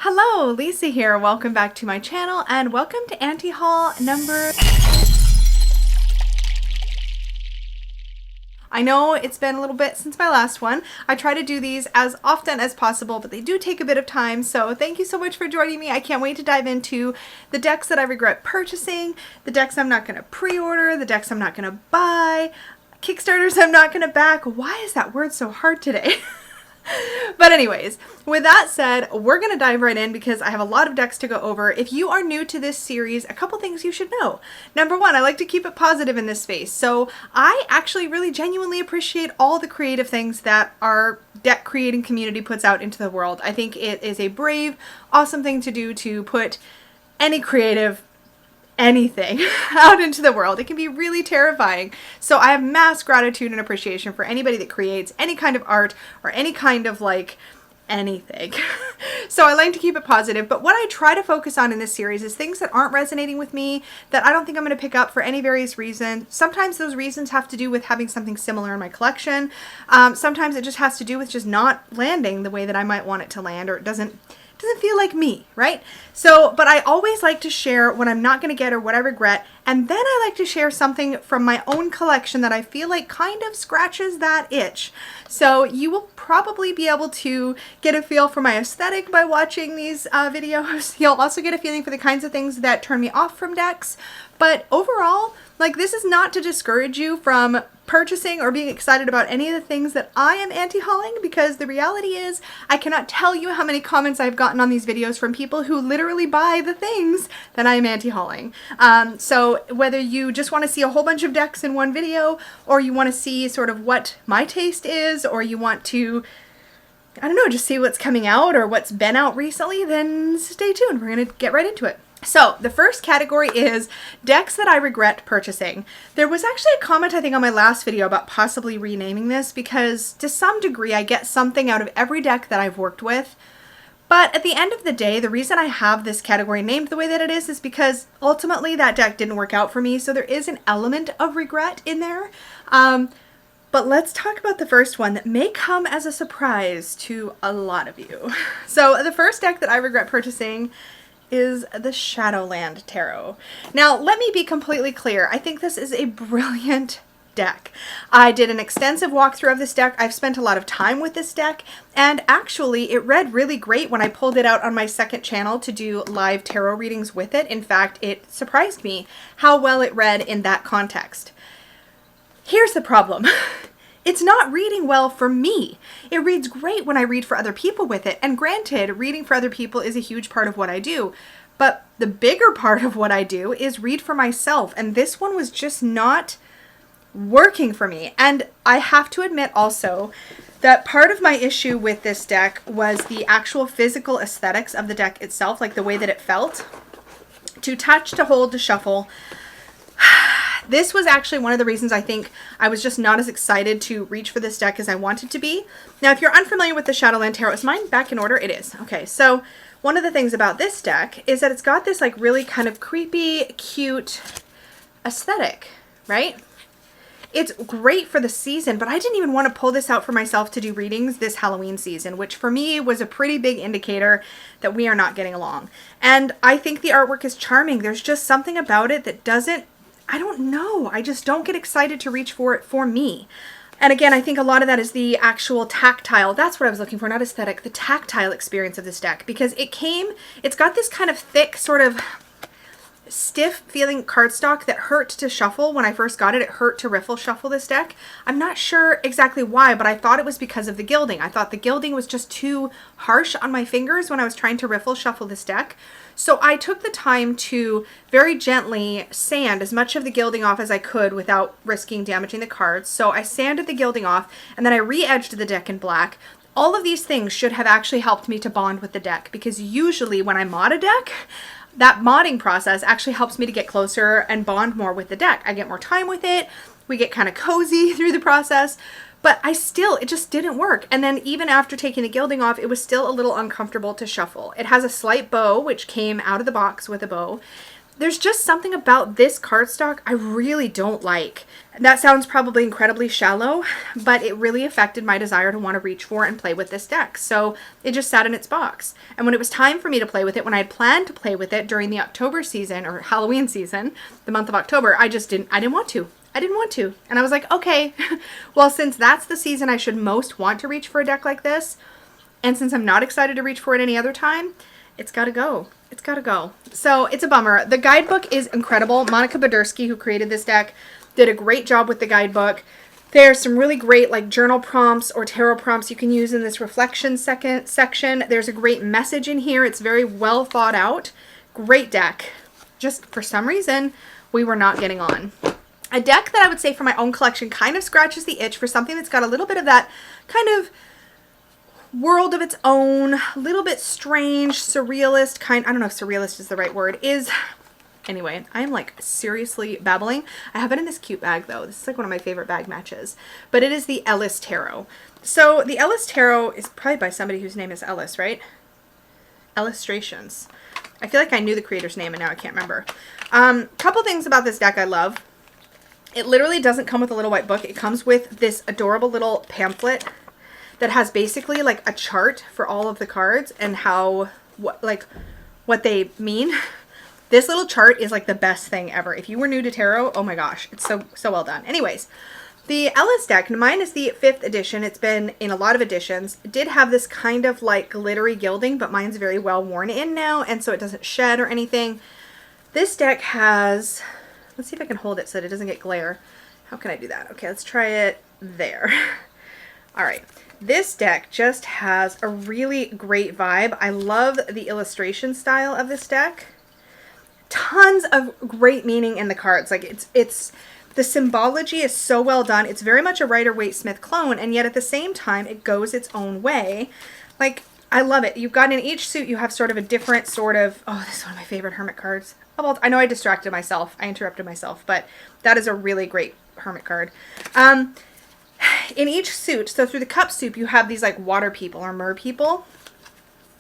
Hello, Lisa here. Welcome back to my channel and welcome to anti-haul number... I know it's been a little bit since my last one. I try to do these as often as possible, but they do take a bit of time. So thank you so much for joining me. I can't wait to dive into the decks that I regret purchasing, the decks I'm not going to pre-order, the decks I'm not going to buy, Kickstarters I'm not going to back. Why is that word so hard today? But anyways, with that said, we're going to dive right in because I have a lot of decks to go over. If you are new to this series, a couple things you should know. Number one, I like to keep it positive in this space. So I actually really genuinely appreciate all the creative things that our deck creating community puts out into the world. I think it is a brave, awesome thing to do to put any creative anything out into the world. It can be really terrifying. So I have mass gratitude and appreciation for anybody that creates any kind of art or any kind of like anything. So I like to keep it positive, but what I try to focus on in this series is things that aren't resonating with me, that I don't think I'm going to pick up for any various reason. Sometimes those reasons have to do with having something similar in my collection. Sometimes it just has to do with just not landing the way that I might want it to land, or it doesn't feel like me, right? So, but I always like to share what I'm not going to get or what I regret, and then I like to share something from my own collection that I feel like kind of scratches that itch. So you will probably be able to get a feel for my aesthetic by watching these videos. You'll also get a feeling for the kinds of things that turn me off from decks. But overall, like, this is not to discourage you from purchasing or being excited about any of the things that I am anti-hauling, because the reality is I cannot tell you how many comments I've gotten on these videos from people who literally buy the things that I am anti-hauling. So whether you just want to see a whole bunch of decks in one video, or you want to see sort of what my taste is, or you want to, I don't know, just see what's coming out or what's been out recently, then stay tuned. We're going to get right into it. So the first category is decks that I regret purchasing. There was actually a comment I think on my last video about possibly renaming this, because to some degree I get something out of every deck that I've worked with. But at the end of the day, the reason I have this category named the way that it is because ultimately that deck didn't work out for me. So there is an element of regret in there. But let's talk about the first one that may come as a surprise to a lot of you. So the first deck that I regret purchasing is the Shadowland Tarot. Now, let me be completely clear. I think this is a brilliant deck. I did an extensive walkthrough of this deck. I've spent a lot of time with this deck, and actually it read really great when I pulled it out on my second channel to do live tarot readings with it. In fact, it surprised me how well it read in that context. Here's the problem. It's not reading well for me. It reads great when I read for other people with it. And granted, reading for other people is a huge part of what I do. But the bigger part of what I do is read for myself. And this one was just not working for me. And I have to admit also that part of my issue with this deck was the actual physical aesthetics of the deck itself, like the way that it felt. To touch, to hold, to shuffle. This was actually one of the reasons I think I was just not as excited to reach for this deck as I wanted to be. Now, if you're unfamiliar with the Shadowland Tarot, is mine back in order? It is. Okay, so one of the things about this deck is that it's got this like really kind of creepy, cute aesthetic, right? It's great for the season, but I didn't even want to pull this out for myself to do readings this Halloween season, which for me was a pretty big indicator that we are not getting along. And I think the artwork is charming. There's just something about it that doesn't, I don't know. I just don't get excited to reach for it for me. And again, I think a lot of that is the actual tactile. That's what I was looking for, not aesthetic. The tactile experience of this deck, because it's got this kind of thick, sort of stiff feeling cardstock that hurt to shuffle. When I first got it, it hurt to riffle shuffle this deck. I'm not sure exactly why, but I thought it was because of the gilding. I thought the gilding was just too harsh on my fingers when I was trying to riffle shuffle this deck. So I took the time to very gently sand as much of the gilding off as I could without risking damaging the cards. So I sanded the gilding off, and then I re-edged the deck in black. All of these things should have actually helped me to bond with the deck, because usually when I mod a deck, that modding process actually helps me to get closer and bond more with the deck. I get more time with it. We get kind of cozy through the process. But it just didn't work. And then even after taking the gilding off, it was still a little uncomfortable to shuffle. It has a slight bow, which came out of the box with a bow. There's just something about this cardstock I really don't like. That sounds probably incredibly shallow, but it really affected my desire to want to reach for and play with this deck. So it just sat in its box. And when it was time for me to play with it, when I had planned to play with it during the October season or Halloween season, the month of October, I didn't want to. I didn't want to. And I was like, okay, well, since that's the season I should most want to reach for a deck like this, and since I'm not excited to reach for it any other time, it's got to go. It's got to go. So it's a bummer. The guidebook is incredible. Monica Badursky, who created this deck, did a great job with the guidebook. There's some really great like journal prompts or tarot prompts you can use in this reflection section. There's a great message in here. It's very well thought out. Great deck. Just for some reason, we were not getting on. A deck that I would say for my own collection kind of scratches the itch for something that's got a little bit of that kind of world of its own, a little bit strange, surrealist kind. I don't know if surrealist is the right word. Anyway, I'm like seriously babbling. I have it in this cute bag though. This is like one of my favorite bag matches. But it is the Ellis Tarot. So the Ellis Tarot is probably by somebody whose name is Ellis, right? Illustrations. I feel like I knew the creator's name and now I can't remember. Couple things about this deck I love. It literally doesn't come with a little white book. It comes with this adorable little pamphlet that has basically like a chart for all of the cards and what they mean. This little chart is like the best thing ever. If you were new to tarot, oh my gosh, it's so well done. Anyways, the Ellis deck, mine is the 5th edition. It's been in a lot of editions. It did have this kind of like glittery gilding, but mine's very well worn in now, and so it doesn't shed or anything. This deck has, let's see if I can hold it so that it doesn't get glare. How can I do that? Okay, let's try it there. All right. This deck just has a really great vibe. I love the illustration style of this deck. Tons of great meaning in the cards. Like it's the symbology is so well done. It's very much a Rider-Waite-Smith clone, and yet at the same time it goes its own way. Like, I love it. You've got in each suit you have sort of a different sort of, oh, this is one of my favorite hermit cards. Well, I know I distracted myself. I interrupted myself, but that is a really great hermit card. In each suit, so through the cup suit, you have these like water people or mer people.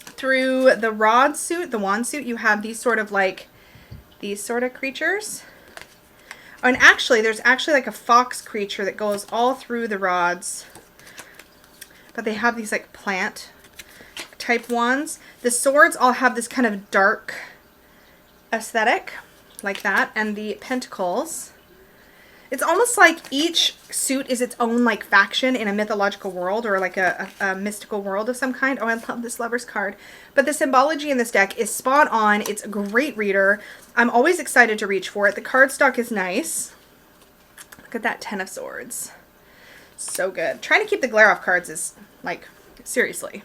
Through the rod suit, the wand suit, you have these sort of creatures. And actually, there's actually like a fox creature that goes all through the rods. But they have these like plant type wands. The swords all have this kind of dark aesthetic like that. And the pentacles, it's almost like each suit is its own like faction in a mythological world or like a mystical world of some kind. Oh, I love this Lover's card. But the symbology in this deck is spot on. It's a great reader. I'm always excited to reach for it. The cardstock is nice. Look at that 10 of Swords. So good. Trying to keep the glare off cards is like, seriously.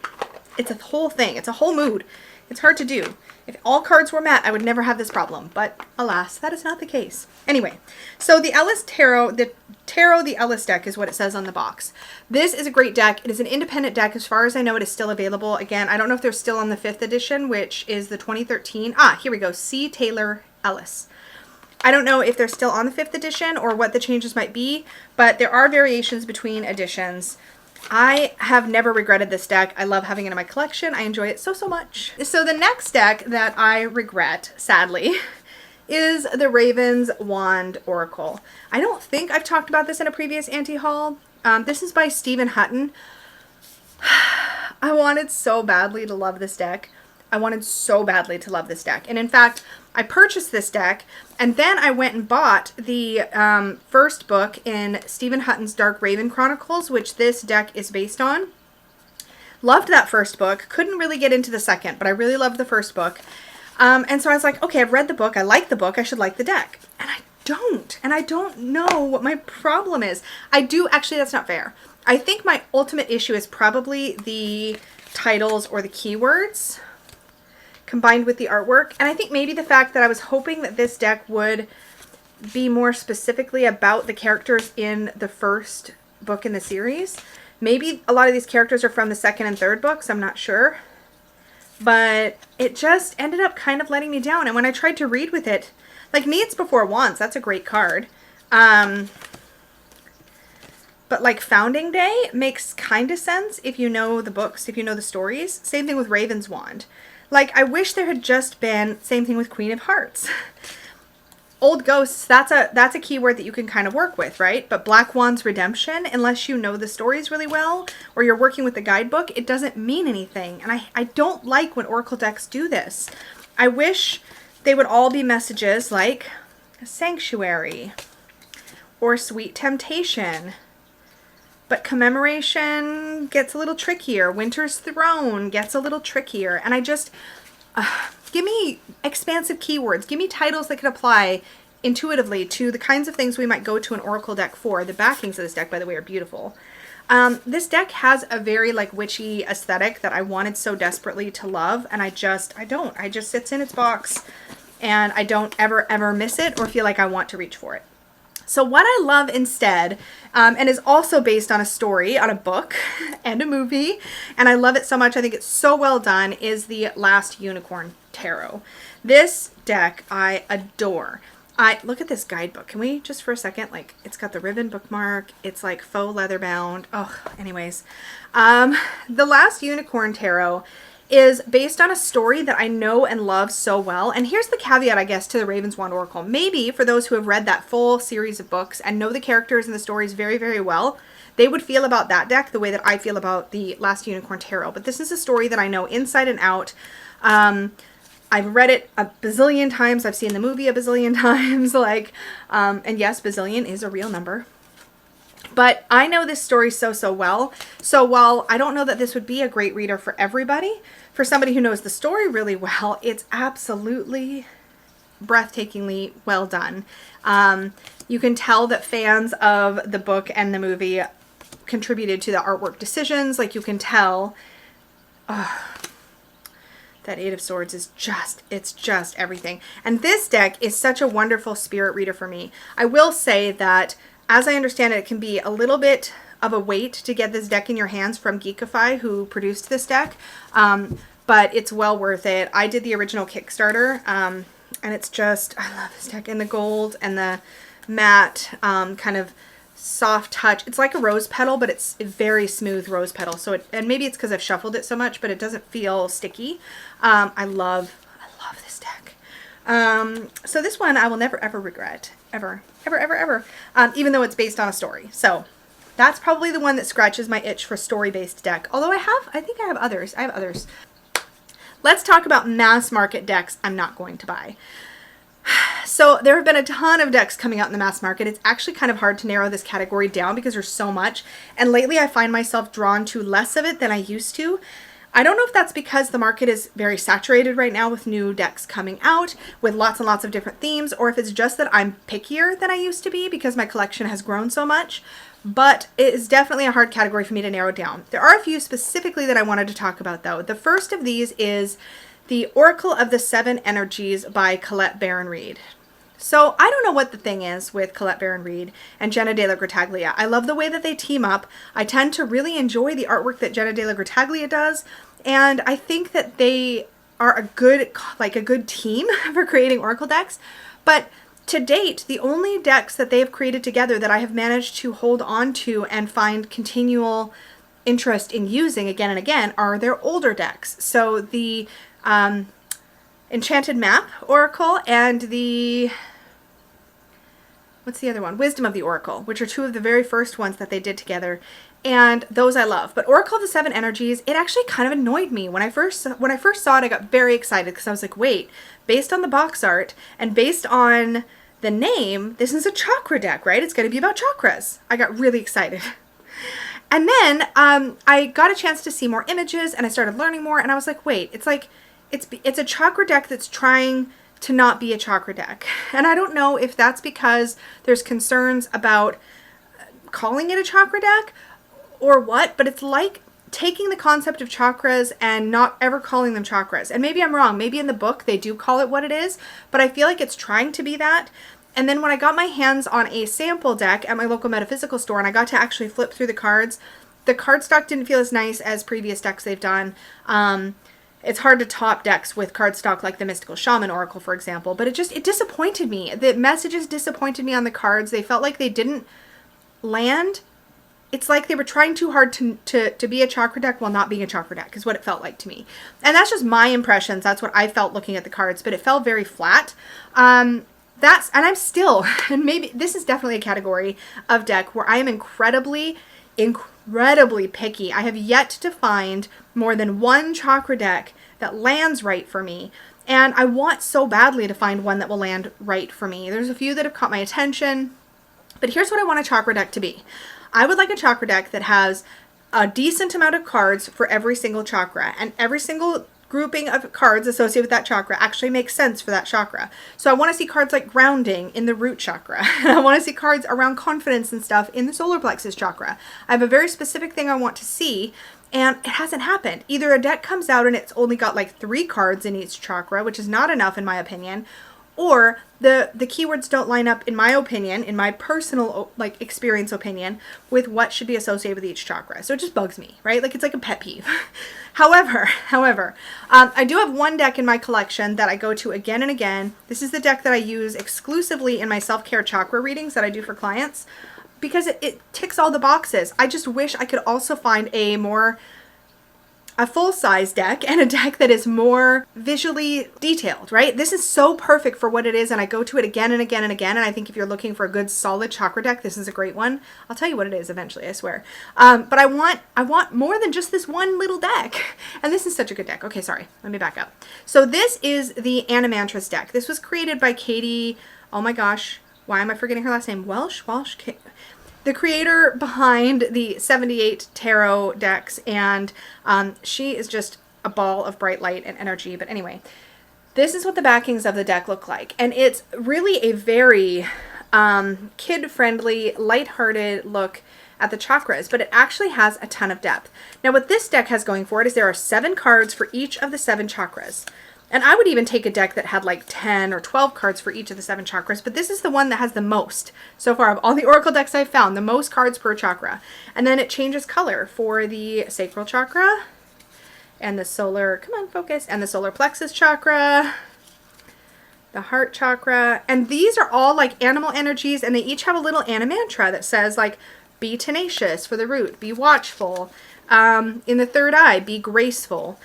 It's a whole thing. It's a whole mood. It's hard to do. If all cards were matte, I would never have this problem. But alas, that is not the case. Anyway, so the Ellis Tarot, the Ellis deck is what it says on the box. This is a great deck. It is an independent deck. As far as I know, it is still available. Again, I don't know if they're still on the 5th edition, which is the 2013. Ah, here we go. C. Taylor Ellis. I don't know if they're still on the 5th edition or what the changes might be, but there are variations between editions. I have never regretted this deck. I love having it in my collection. I enjoy it so much. So the next deck that I regret, sadly, is the Raven's Wand Oracle. I don't think I've talked about this in a previous anti-haul. This is by Stephen Hutton. I wanted so badly to love this deck. And in fact, I purchased this deck and then I went and bought the first book in Stephen Hutton's Dark Raven Chronicles, which this deck is based on. Loved that first book. Couldn't really get into the second, but I really loved the first book. And so I was like, okay, I've read the book. I like the book. I should like the deck. And I don't. And I don't know what my problem is. I do. Actually, that's not fair. I think my ultimate issue is probably the titles or the keywords combined with the artwork. And I think maybe the fact that I was hoping that this deck would be more specifically about the characters in the first book in the series. Maybe a lot of these characters are from the second and third books. I'm not sure. But it just ended up kind of letting me down. And when I tried to read with it, like Needs Before Wants, that's a great card. But like Founding Day makes kind of sense if you know the books, if you know the stories. Same thing with Raven's Wand. Like, I wish there had just been, same thing with Queen of Hearts. Old ghosts, that's a keyword that you can kind of work with, right? But Black Wand's redemption, unless you know the stories really well or you're working with the guidebook, it doesn't mean anything. And I don't like when oracle decks do this. I wish they would all be messages like sanctuary or sweet temptation. But commemoration gets a little trickier. Winter's Throne gets a little trickier. And I just, give me expansive keywords. Give me titles that can apply intuitively to the kinds of things we might go to an oracle deck for. The backings of this deck, by the way, are beautiful. This deck has a very like witchy aesthetic that I wanted so desperately to love. And I don't. It just sits in its box and I don't ever miss it or feel like I want to reach for it. So what I love instead, and is also based on a story, on a book and a movie, and I love it so much, I think it's so well done, is the Last Unicorn Tarot. This deck I adore. Look at this guidebook. Can we just for a second, like, it's got the ribbon bookmark, it's like faux leather bound. Oh, anyways. The Last Unicorn Tarot is based on a story that I know and love so well. And here's the caveat, I guess, to the Ravenswand Oracle. Maybe for those who have read that full series of books and know the characters and the stories very, very well, they would feel about that deck the way that I feel about the Last Unicorn Tarot. But this is a story that I know inside and out. I've read it a bazillion times. I've seen the movie a bazillion times. And yes, bazillion is a real number. But I know this story so well. So while I don't know that this would be a great reader for everybody, for somebody who knows the story really well, it's absolutely breathtakingly well done. You can tell that fans of the book and the movie contributed to the artwork decisions. Like, you can tell that Eight of Swords is it's just everything. And this deck is such a wonderful spirit reader for me. I will say that, as I understand it, it can be a little bit of a wait to get this deck in your hands from Geekify, who produced this deck, but it's well worth it. I did the original Kickstarter, and it's just, I love this deck, and the gold and the matte kind of soft touch. It's like a rose petal, but it's a very smooth rose petal. So and maybe it's because I've shuffled it so much, but it doesn't feel sticky. I love this deck. So this one I will never ever regret. Ever. Even though it's based on a story. So that's probably the one that scratches my itch for story-based deck. Although I think I have others. Let's talk about mass market decks I'm not going to buy. So there have been a ton of decks coming out in the mass market. It's actually kind of hard to narrow this category down because there's so much. And lately I find myself drawn to less of it than I used to. I don't know if that's because the market is very saturated right now with new decks coming out with lots and lots of different themes, or if it's just that I'm pickier than I used to be because my collection has grown so much. But it is definitely a hard category for me to narrow down. There are a few specifically that I wanted to talk about, though. The first of these is the Oracle of the Seven Energies by Colette Baron-Reid. So I don't know what the thing is with Colette Baron-Reid and Jenna De La Grataglia. I love the way that they team up. I tend to really enjoy the artwork that Jenna De La Grataglia does, and I think that they are a good team for creating oracle decks. But to date, the only decks that they have created together that I have managed to hold on to and find continual interest in using again and again are their older decks. So the Enchanted Map Oracle and the, what's the other one? Wisdom of the Oracle, which are two of the very first ones that they did together. And those I love. But Oracle of the Seven Energies, it actually kind of annoyed me. When I first saw it, I got very excited because I was like, wait, based on the box art and based on the name, this is a chakra deck, right? It's going to be about chakras. I got really excited. And then I got a chance to see more images and I started learning more, and I was like, wait, it's a chakra deck that's trying to not be a chakra deck. And I don't know if that's because there's concerns about calling it a chakra deck or what, but it's like taking the concept of chakras and not ever calling them chakras. And maybe I'm wrong. Maybe in the book they do call it what it is, but I feel like it's trying to be that. And then when I got my hands on a sample deck at my local metaphysical store and I got to actually flip through the cards, the cardstock didn't feel as nice as previous decks they've done. It's hard to top decks with cardstock like the Mystical Shaman Oracle, for example, but it disappointed me. The messages disappointed me on the cards. They felt like they didn't land it's like they were trying too hard to be a chakra deck while not being a chakra deck is what it felt like to me. And that's just my impressions. That's what I felt looking at the cards, but it felt very flat. And I'm still, and maybe this is definitely a category of deck where I am incredibly picky. I have yet to find more than one chakra deck that lands right for me. And I want so badly to find one that will land right for me. There's a few that have caught my attention, but here's what I want a chakra deck to be. I would like a chakra deck that has a decent amount of cards for every single chakra, and every single grouping of cards associated with that chakra actually makes sense for that chakra. So I want to see cards like grounding in the root chakra. I want to see cards around confidence and stuff in the solar plexus chakra. I have a very specific thing I want to see, and it hasn't happened. Either a deck comes out and it's only got like 3 cards in each chakra, which is not enough in my opinion, or the keywords don't line up, in my opinion, in my personal like experience opinion, with what should be associated with each chakra. So it just bugs me, right? Like it's like a pet peeve. However, I do have one deck in my collection that I go to again and again. This is the deck that I use exclusively in my self-care chakra readings that I do for clients, because it ticks all the boxes. I just wish I could also find a full-size deck and a deck that is more visually detailed, right? This is so perfect for what it is, and I go to it again and again and again, and I think if you're looking for a good solid chakra deck, this is a great one. I'll tell you what it is eventually, I swear. But I want more than just this one little deck, and this is such a good deck. Okay, sorry, let me back up. So this is the Animantris deck. This was created by Katie, oh my gosh, why am I forgetting her last name? Walsh, the creator behind the 78 tarot decks, and she is just a ball of bright light and energy. But anyway, this is what the backings of the deck look like, and it's really a very kid-friendly, lighthearted look at the chakras, but it actually has a ton of depth. Now what this deck has going for it is there are 7 cards for each of the 7 chakras. And I would even take a deck that had like 10 or 12 cards for each of the 7 chakras, but this is the one that has the most so far of all the oracle decks I've found, the most cards per chakra. And then it changes color for the sacral chakra and the solar, come on, focus, and the solar plexus chakra, the heart chakra. And these are all like animal energies, and they each have a little animantra that says like, be tenacious for the root, be watchful. In the third eye, be graceful.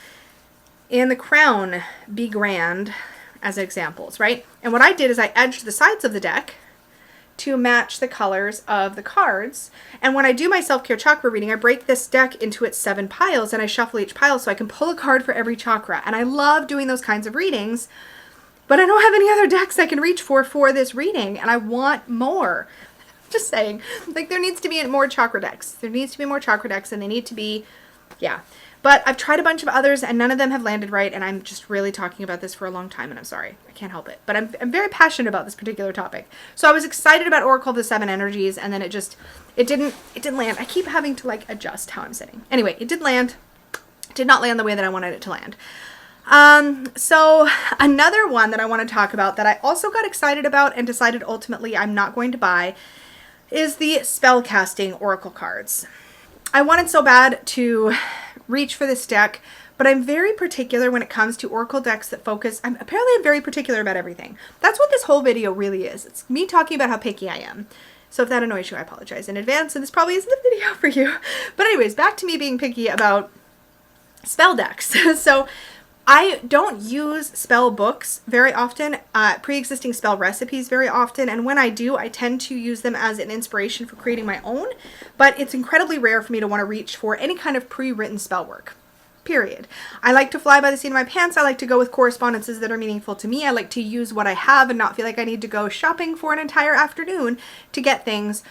In the crown, be grand, as examples, right? And what I did is I edged the sides of the deck to match the colors of the cards. And when I do my self-care chakra reading, I break this deck into its 7 piles, and I shuffle each pile so I can pull a card for every chakra. And I love doing those kinds of readings, but I don't have any other decks I can reach for this reading, and I want more. Just saying, like there needs to be more chakra decks. There needs to be more chakra decks, and they need to be, yeah. But I've tried a bunch of others and none of them have landed right, and I'm just really talking about this for a long time, and I'm sorry. I can't help it. But I'm very passionate about this particular topic. So I was excited about Oracle of the 7 Energies, and then it didn't land. I keep having to like adjust how I'm sitting. Anyway, it did land. It did not land the way that I wanted it to land. So another one that I want to talk about that I also got excited about and decided ultimately I'm not going to buy is the Spellcasting Oracle cards. I wanted so bad to reach for this deck, but I'm very particular when it comes to Oracle decks that focus. I'm very particular about everything. That's what this whole video really is. It's me talking about how picky I am. So if that annoys you, I apologize in advance, and this probably isn't the video for you. But anyways, back to me being picky about spell decks. So I don't use spell books very often, pre-existing spell recipes very often, and when I do, I tend to use them as an inspiration for creating my own, but it's incredibly rare for me to want to reach for any kind of pre-written spell work, period. I like to fly by the seat of my pants. I like to go with correspondences that are meaningful to me. I like to use what I have and not feel like I need to go shopping for an entire afternoon to get things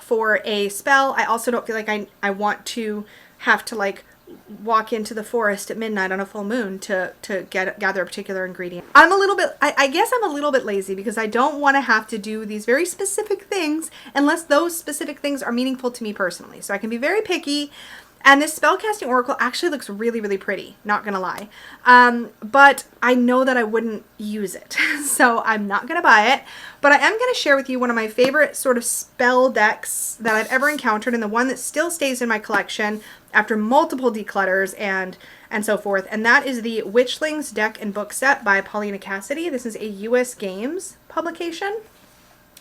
for a spell. I also don't feel like I want to have to like walk into the forest at midnight on a full moon to gather a particular ingredient. I guess I'm a little bit lazy because I don't want to have to do these very specific things unless those specific things are meaningful to me personally. So I can be very picky, and this Spellcasting Oracle actually looks really, really pretty, not gonna lie. But I know that I wouldn't use it, so I'm not gonna buy it. But I am gonna share with you one of my favorite sort of spell decks that I've ever encountered, and the one that still stays in my collection after multiple declutters and so forth, and that is the Witchlings deck and book set by Paulina Cassidy. This is a US Games publication.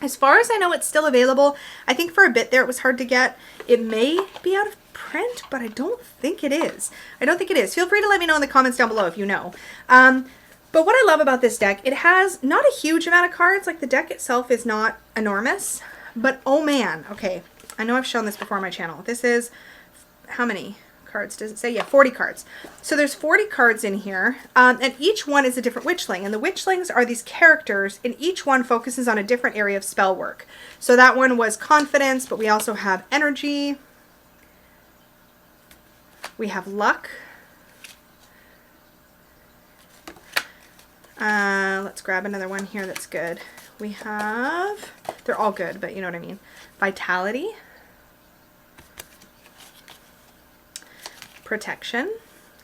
As far as I know, it's still available. I think for a bit there it was hard to get. It may be out of print, but I don't think it is. I don't think it is. Feel free to let me know in the comments down below if you know. But what I love about this deck, it has not a huge amount of cards. Like the deck itself is not enormous, but oh man. Okay, I know I've shown this before on my channel. This is, how many cards does it say? Yeah, 40 cards. So there's 40 cards in here, and each one is a different witchling, and the witchlings are these characters, and each one focuses on a different area of spell work. So that one was confidence, but we also have energy, we have luck, let's grab another one here that's good. We have, they're all good, but you know what I mean, vitality, protection.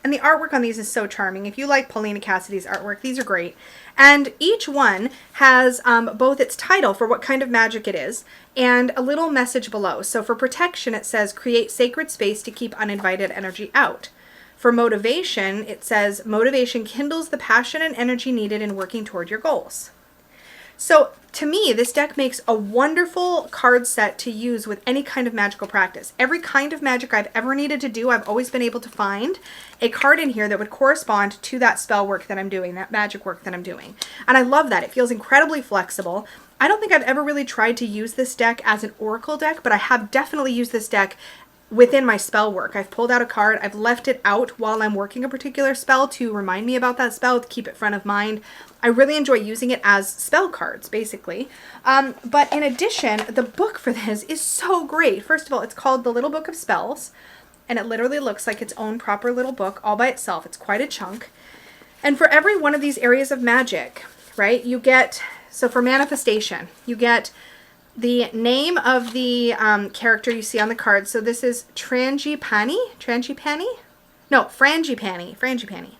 And the artwork on these is so charming. If you like Paulina Cassidy's artwork, these are great. And each one has both its title for what kind of magic it is and a little message below. So for protection, it says, create sacred space to keep uninvited energy out. For motivation, it says, motivation kindles the passion and energy needed in working toward your goals. So to me, this deck makes a wonderful card set to use with any kind of magical practice. Every kind of magic I've ever needed to do, I've always been able to find a card in here that would correspond to that spell work that I'm doing, that magic work that I'm doing. And I love that. It feels incredibly flexible. I don't think I've ever really tried to use this deck as an oracle deck, but I have definitely used this deck within my spell work. I've pulled out a card, I've left it out while I'm working a particular spell to remind me about that spell, to keep it front of mind. I really enjoy using it as spell cards, basically. But in addition, the book for this is so great. First of all, it's called The Little Book of Spells, and it literally looks like its own proper little book all by itself. It's quite a chunk. And for every one of these areas of magic, right, you get, so for manifestation, you get the name of the character you see on the card. So this is Frangipani? No, Frangipani.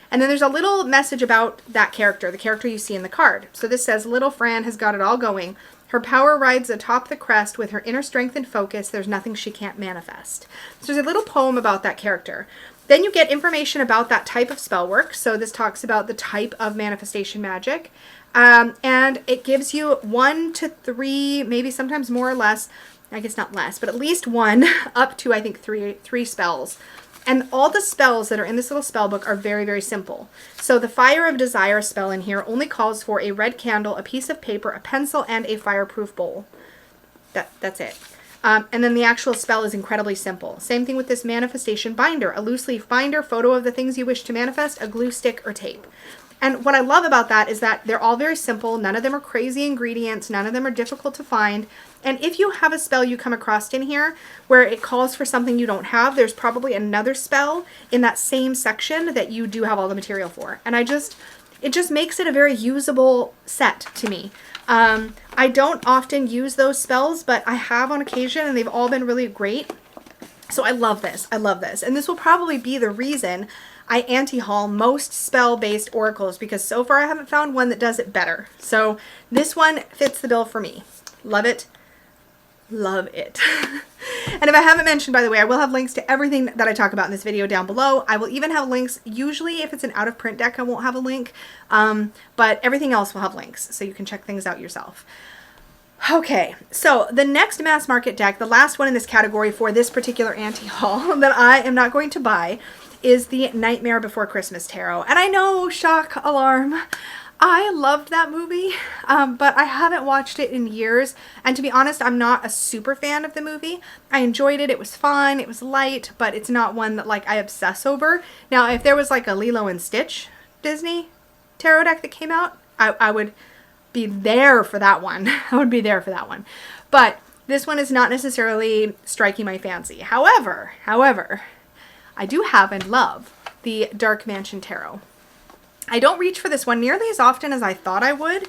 And then there's a little message about that character, the character you see in the card. So this says, little Fran has got it all going. Her power rides atop the crest. With her inner strength and focus, there's nothing she can't manifest. So there's a little poem about that character. Then you get information about that type of spell work. So this talks about the type of manifestation magic. And it gives you 1 to 3, maybe sometimes more or less, I guess not less, but at least 1 up to, I think, three spells. And all the spells that are in this little spell book are very, very simple. So the Fire of Desire spell in here only calls for a red candle, a piece of paper, a pencil, and a fireproof bowl. That's it. And then the actual spell is incredibly simple. Same thing with this manifestation binder, a loose leaf binder, photo of the things you wish to manifest, a glue stick, or tape. And what I love about that is that they're all very simple. None of them are crazy ingredients. None of them are difficult to find. And if you have a spell you come across in here where it calls for something you don't have, there's probably another spell in that same section that you do have all the material for. And it just makes it a very usable set to me. I don't often use those spells, but I have on occasion, and they've all been really great. So I love this. I love this. And this will probably be the reason I anti-haul most spell-based oracles, because so far I haven't found one that does it better. So this one fits the bill for me. Love it. Love it. And if I haven't mentioned, by the way, I will have links to everything that I talk about in this video down below. I will even have links. Usually if it's an out-of-print deck, I won't have a link, but everything else will have links, so you can check things out yourself. Okay, so the next mass market deck, the last one in this category for this particular anti-haul that I am not going to buy, is the Nightmare Before Christmas Tarot. And I know, shock, alarm, I loved that movie, but I haven't watched it in years. And to be honest, I'm not a super fan of the movie. I enjoyed it. It was fun. It was light, but it's not one that like I obsess over. Now, if there was like a Lilo and Stitch Disney tarot deck that came out, I would be there for that one. I would be there for that one. But this one is not necessarily striking my fancy. However, I do have and love the Dark Mansion Tarot. I don't reach for this one nearly as often as I thought I would,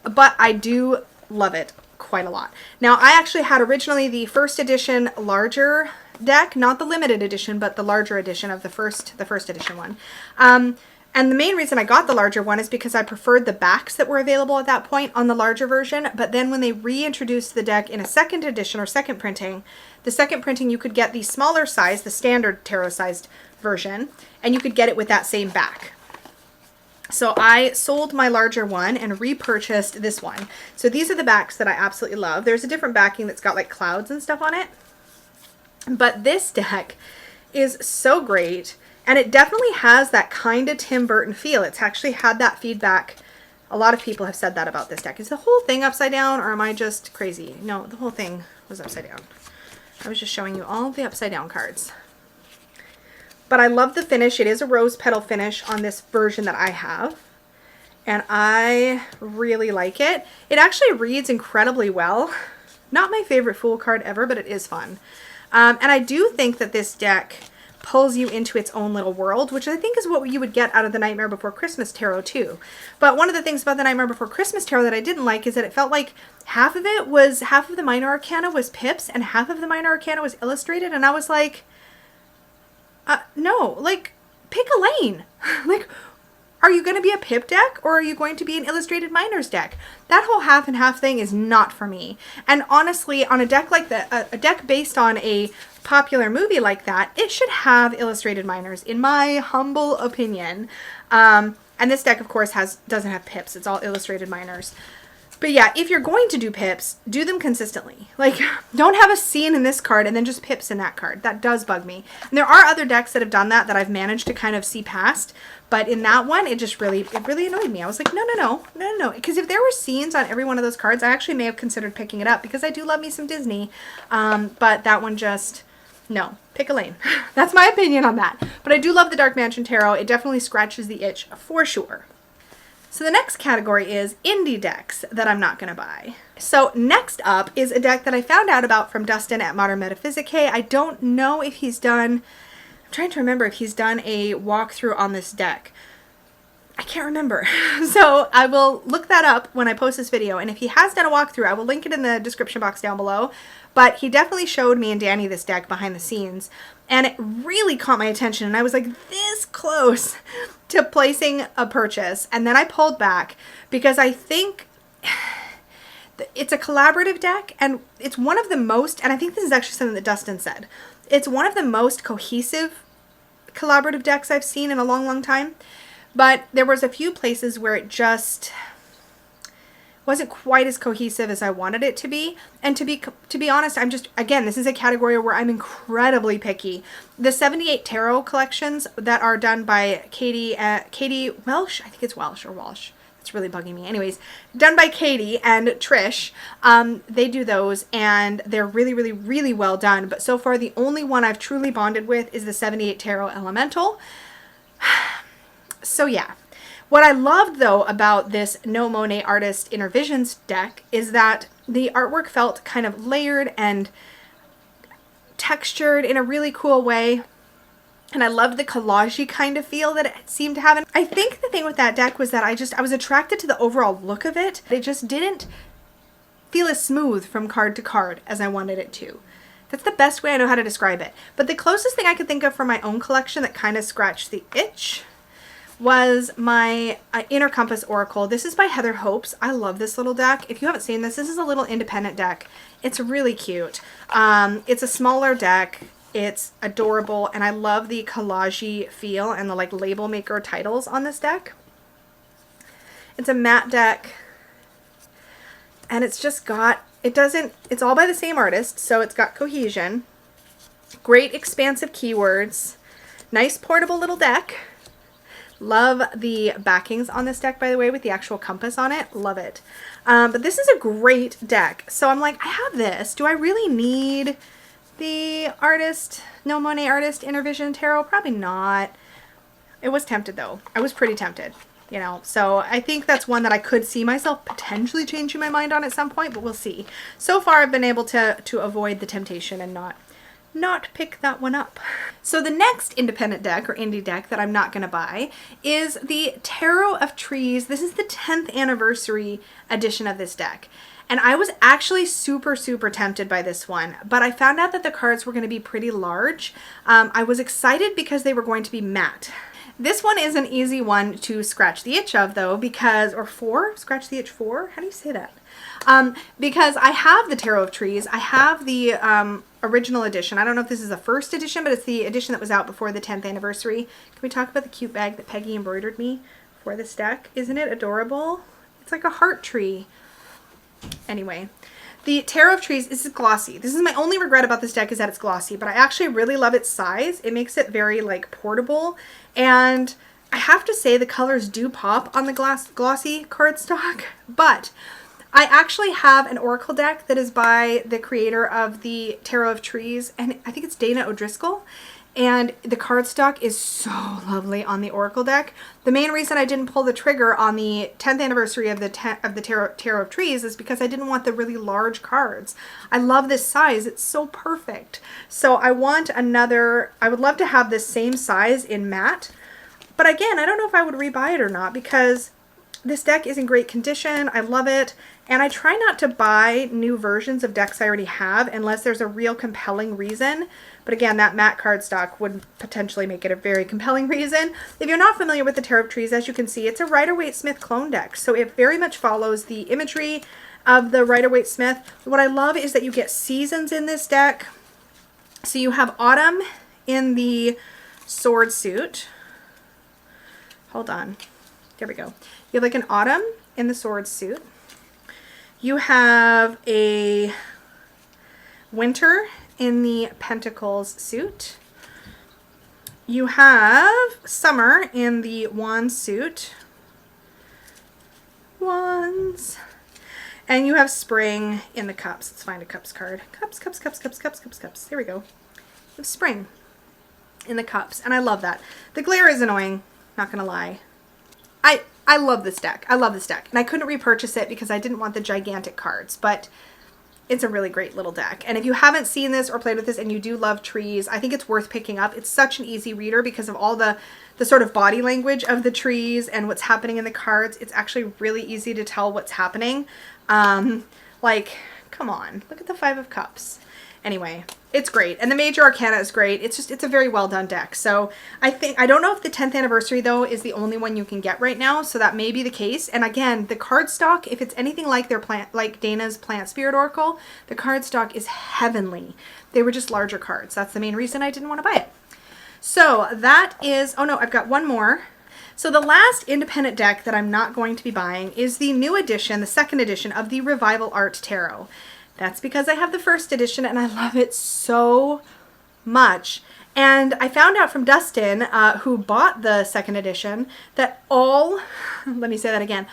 but I do love it quite a lot. Now, I actually had originally the first edition larger deck, not the limited edition, but the larger edition of the first edition one. And the main reason I got the larger one is because I preferred the backs that were available at that point on the larger version. But then when they reintroduced the deck in a second edition or second printing, the second printing you could get the smaller size, the standard tarot sized version, and you could get it with that same back. So I sold my larger one and repurchased this one. So these are the backs that I absolutely love. There's a different backing that's got like clouds and stuff on it. But this deck is so great. And it definitely has that kind of Tim Burton feel. It's actually had that feedback. A lot of people have said that about this deck. Is the whole thing upside down, or am I just crazy? No, the whole thing was upside down. I was just showing you all of the upside down cards. But I love the finish. It is a rose petal finish on this version that I have. And I really like it. It actually reads incredibly well. Not my favorite Fool card ever, but it is fun. And I do think that this deck pulls you into its own little world, which I think is what you would get out of the Nightmare Before Christmas Tarot too. But one of the things about the Nightmare Before Christmas Tarot that I didn't like is that it felt like half of the minor arcana was pips and half of the minor arcana was illustrated, and I was like, no, like, pick a lane. Like, are you going to be a pip deck or are you going to be an illustrated minors deck? That whole half and half thing is not for me. And honestly, on a deck like that, a deck based on a popular movie like that, it should have illustrated minors, in my humble opinion. And this deck, of course, doesn't have pips. It's all illustrated minors. But yeah, if you're going to do pips, do them consistently. Like, don't have a scene in this card and then just pips in that card. That does bug me. And there are other decks that have done that I've managed to kind of see past. But in that one, it really annoyed me. I was like, no. Because if there were scenes on every one of those cards, I actually may have considered picking it up because I do love me some Disney. But that one just, no. Pick a lane. That's my opinion on that. But I do love the Dark Mansion Tarot. It definitely scratches the itch for sure. So the next category is indie decks that I'm not going to buy. So next up is a deck that I found out about from Dustin at Modern Metaphysicae. I don't know if he's done, I'm trying to remember if he's done a walkthrough on this deck. I can't remember. So I will look that up when I post this video. And if he has done a walkthrough, I will link it in the description box down below. But he definitely showed me and Danny this deck behind the scenes. And it really caught my attention. And I was like this close to placing a purchase. And then I pulled back because I think it's a collaborative deck. And it's one of the most, and I think this is actually something that Dustin said, it's one of the most cohesive collaborative decks I've seen in a long, long time. But there was a few places where it just wasn't quite as cohesive as I wanted it to be. And to be honest, I'm just, again, this is a category where I'm incredibly picky. The 78 tarot collections that are done by Katie Welsh, I think it's Welsh or Walsh. It's really bugging me. Anyways, done by Katie and Trish. They do those and they're really, really, really well done. But so far, the only one I've truly bonded with is the 78 Tarot Elemental. So yeah, what I loved though about this No Monet Artist Inner Visions deck is that the artwork felt kind of layered and textured in a really cool way. And I loved the collage-y kind of feel that it seemed to have. And I think the thing with that deck was that I was attracted to the overall look of it. It just didn't feel as smooth from card to card as I wanted it to. That's the best way I know how to describe it. But the closest thing I could think of for my own collection that kind of scratched the itch was my Inner Compass Oracle. This is by Heather Hopes. I love this little deck. If you haven't seen this, this is a little independent deck. It's really cute. It's a smaller deck. It's adorable, and I love the collage-y feel and the like label maker titles on this deck. It's a matte deck, and it's just got, it's all by the same artist, so it's got cohesion, great expansive keywords, nice portable little deck. Love the backings on this deck, by the way, with the actual compass on it. Love it. But this is a great deck. So I'm like, I have this. Do I really need the No Monet Artist Inner Vision Tarot? Probably not. It was tempted though. I was pretty tempted, you know. So I think that's one that I could see myself potentially changing my mind on at some point, but we'll see. So far I've been able to avoid the temptation and not pick that one up. So the next independent deck or indie deck that I'm not going to buy is the Tarot of Trees. This is the 10th anniversary edition of this deck. And I was actually super, super tempted by this one, but I found out that the cards were going to be pretty large. I was excited because they were going to be matte. This one is an easy one to scratch the itch of though, because, scratch the itch for? How do you say that? Because I have the Tarot of Trees. I have the original edition. I don't know if this is the first edition, but it's the edition that was out before the 10th anniversary. Can we talk about the cute bag that Peggy embroidered me for this deck. Isn't it adorable? It's like a heart tree. Anyway, the Tarot of Trees is glossy. This is my only regret about this deck, is that it's glossy, but I actually really love its size. It makes it very like portable, and I have to say the colors do pop on the glossy cardstock, but I actually have an Oracle deck that is by the creator of the Tarot of Trees, and I think it's Dana O'Driscoll. And the cardstock is so lovely on the Oracle deck. The main reason I didn't pull the trigger on the 10th anniversary of the Tarot of Trees is because I didn't want the really large cards. I love this size. It's so perfect. So I want another, I would love to have this same size in matte. But again, I don't know if I would rebuy it or not, because this deck is in great condition. I love it. And I try not to buy new versions of decks I already have unless there's a real compelling reason. But again, that matte cardstock would potentially make it a very compelling reason. If you're not familiar with the Tarot of Trees, as you can see, it's a Rider-Waite-Smith clone deck. So it very much follows the imagery of the Rider-Waite-Smith. What I love is that you get seasons in this deck. So you have autumn in the sword suit. Hold on. There we go. You have like an autumn in the sword suit. You have a winter in the Pentacles suit. You have summer in the Wands suit. Wands. And you have spring in the Cups. Let's find a Cups card. Cups, cups, cups, cups, cups, cups, cups. There we go. You have spring in the Cups. And I love that. The glare is annoying, not gonna lie. I love this deck. I love this deck. And I couldn't repurchase it because I didn't want the gigantic cards, but it's a really great little deck. And if you haven't seen this or played with this and you do love trees, I think it's worth picking up. It's such an easy reader because of all the sort of body language of the trees and what's happening in the cards. It's actually really easy to tell what's happening. Like, come on, look at the 5 of Cups. Anyway, it's great. And the Major Arcana is great. It's a very well done deck. So I don't know if the 10th anniversary though is the only one you can get right now. So that may be the case. And again, the cardstock, if it's anything like like Dana's Plant Spirit Oracle, the cardstock is heavenly. They were just larger cards. That's the main reason I didn't want to buy it. So that is, oh no, I've got one more. So the last independent deck that I'm not going to be buying is the new edition, the 2nd edition of the Revival Art Tarot. That's because I have the 1st edition and I love it so much. And I found out from Dustin, who bought the 2nd edition, that let me say that again,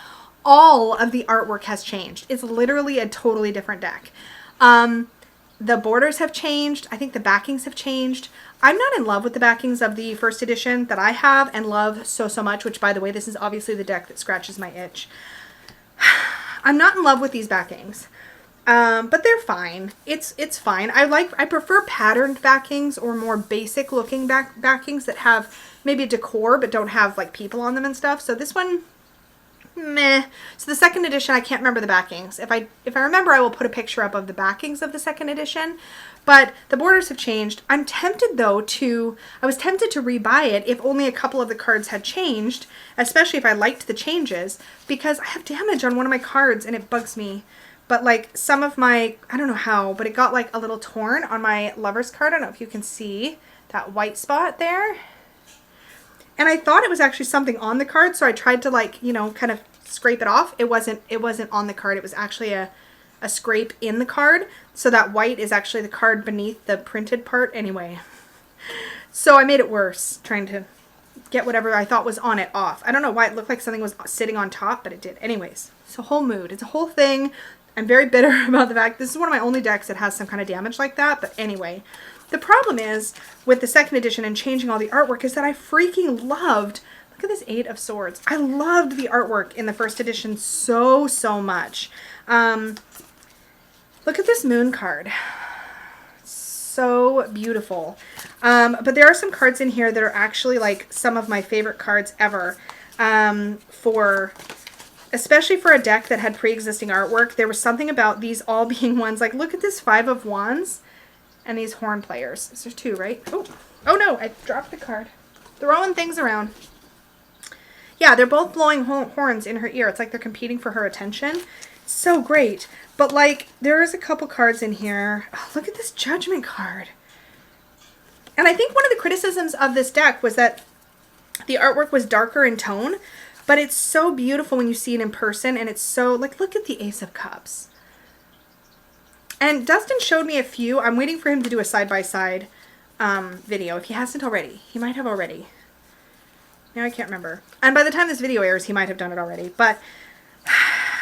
all of the artwork has changed. It's literally a totally different deck. The borders have changed. I think the backings have changed. I'm not in love with the backings of the 1st edition that I have and love so much, which by the way, this is obviously the deck that scratches my itch. I'm not in love with these backings. But they're fine. It's fine. I prefer patterned backings or more basic looking backings that have maybe decor but don't have like people on them and stuff. So this one, meh. So the 2nd edition, I can't remember the backings. If I remember, I will put a picture up of the backings of the 2nd edition. But the borders have changed. I'm tempted though I was tempted to rebuy it if only a couple of the cards had changed, especially if I liked the changes, because I have damage on one of my cards and it bugs me. But like some of my, I don't know how, but it got like a little torn on my Lover's card. I don't know if you can see that white spot there. And I thought it was actually something on the card. So I tried to like, you know, kind of scrape it off. It wasn't on the card. It was actually a scrape in the card. So that white is actually the card beneath the printed part anyway. So I made it worse trying to get whatever I thought was on it off. I don't know why it looked like something was sitting on top, but it did. Anyways, it's a whole mood. It's a whole thing. I'm very bitter about the fact this is one of my only decks that has some kind of damage like that. But anyway, the problem is with the 2nd edition and changing all the artwork is that I freaking loved, look at this 8 of Swords. I loved the artwork in the 1st edition so much. Look at this moon card. So beautiful. But there are some cards in here that are actually like some of my favorite cards ever. Especially for a deck that had pre-existing artwork, there was something about these all being ones. Like, look at this 5 of Wands and these horn players. There's 2, right? Oh no, I dropped the card. Throwing things around. Yeah, they're both blowing horns in her ear. It's like they're competing for her attention. So great. But like, there's a couple cards in here. Oh, look at this Judgment card. And I think one of the criticisms of this deck was that the artwork was darker in tone. but it's so beautiful when you see it in person, and it's so, like, look at the Ace of Cups. And Dustin showed me a few. I'm waiting for him to do a side-by-side video. If he hasn't already. He might have already. Now I can't remember. And by the time this video airs, he might have done it already. But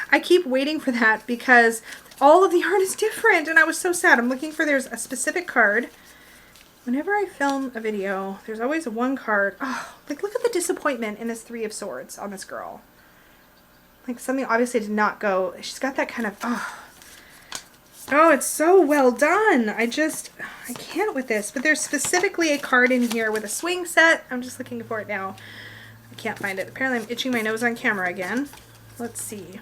I keep waiting for that because all of the art is different, and I was so sad. I'm looking for, there's a specific card. Whenever I film a video, there's always one card. Oh, like, look at the disappointment in this Three of Swords on this girl. Like, something obviously did not go. She's got that kind of, oh, it's so well done. I can't with this. But there's specifically a card in here with a swing set. I'm just looking for it now. I can't find it. Apparently I'm itching my nose on camera again. Let's see.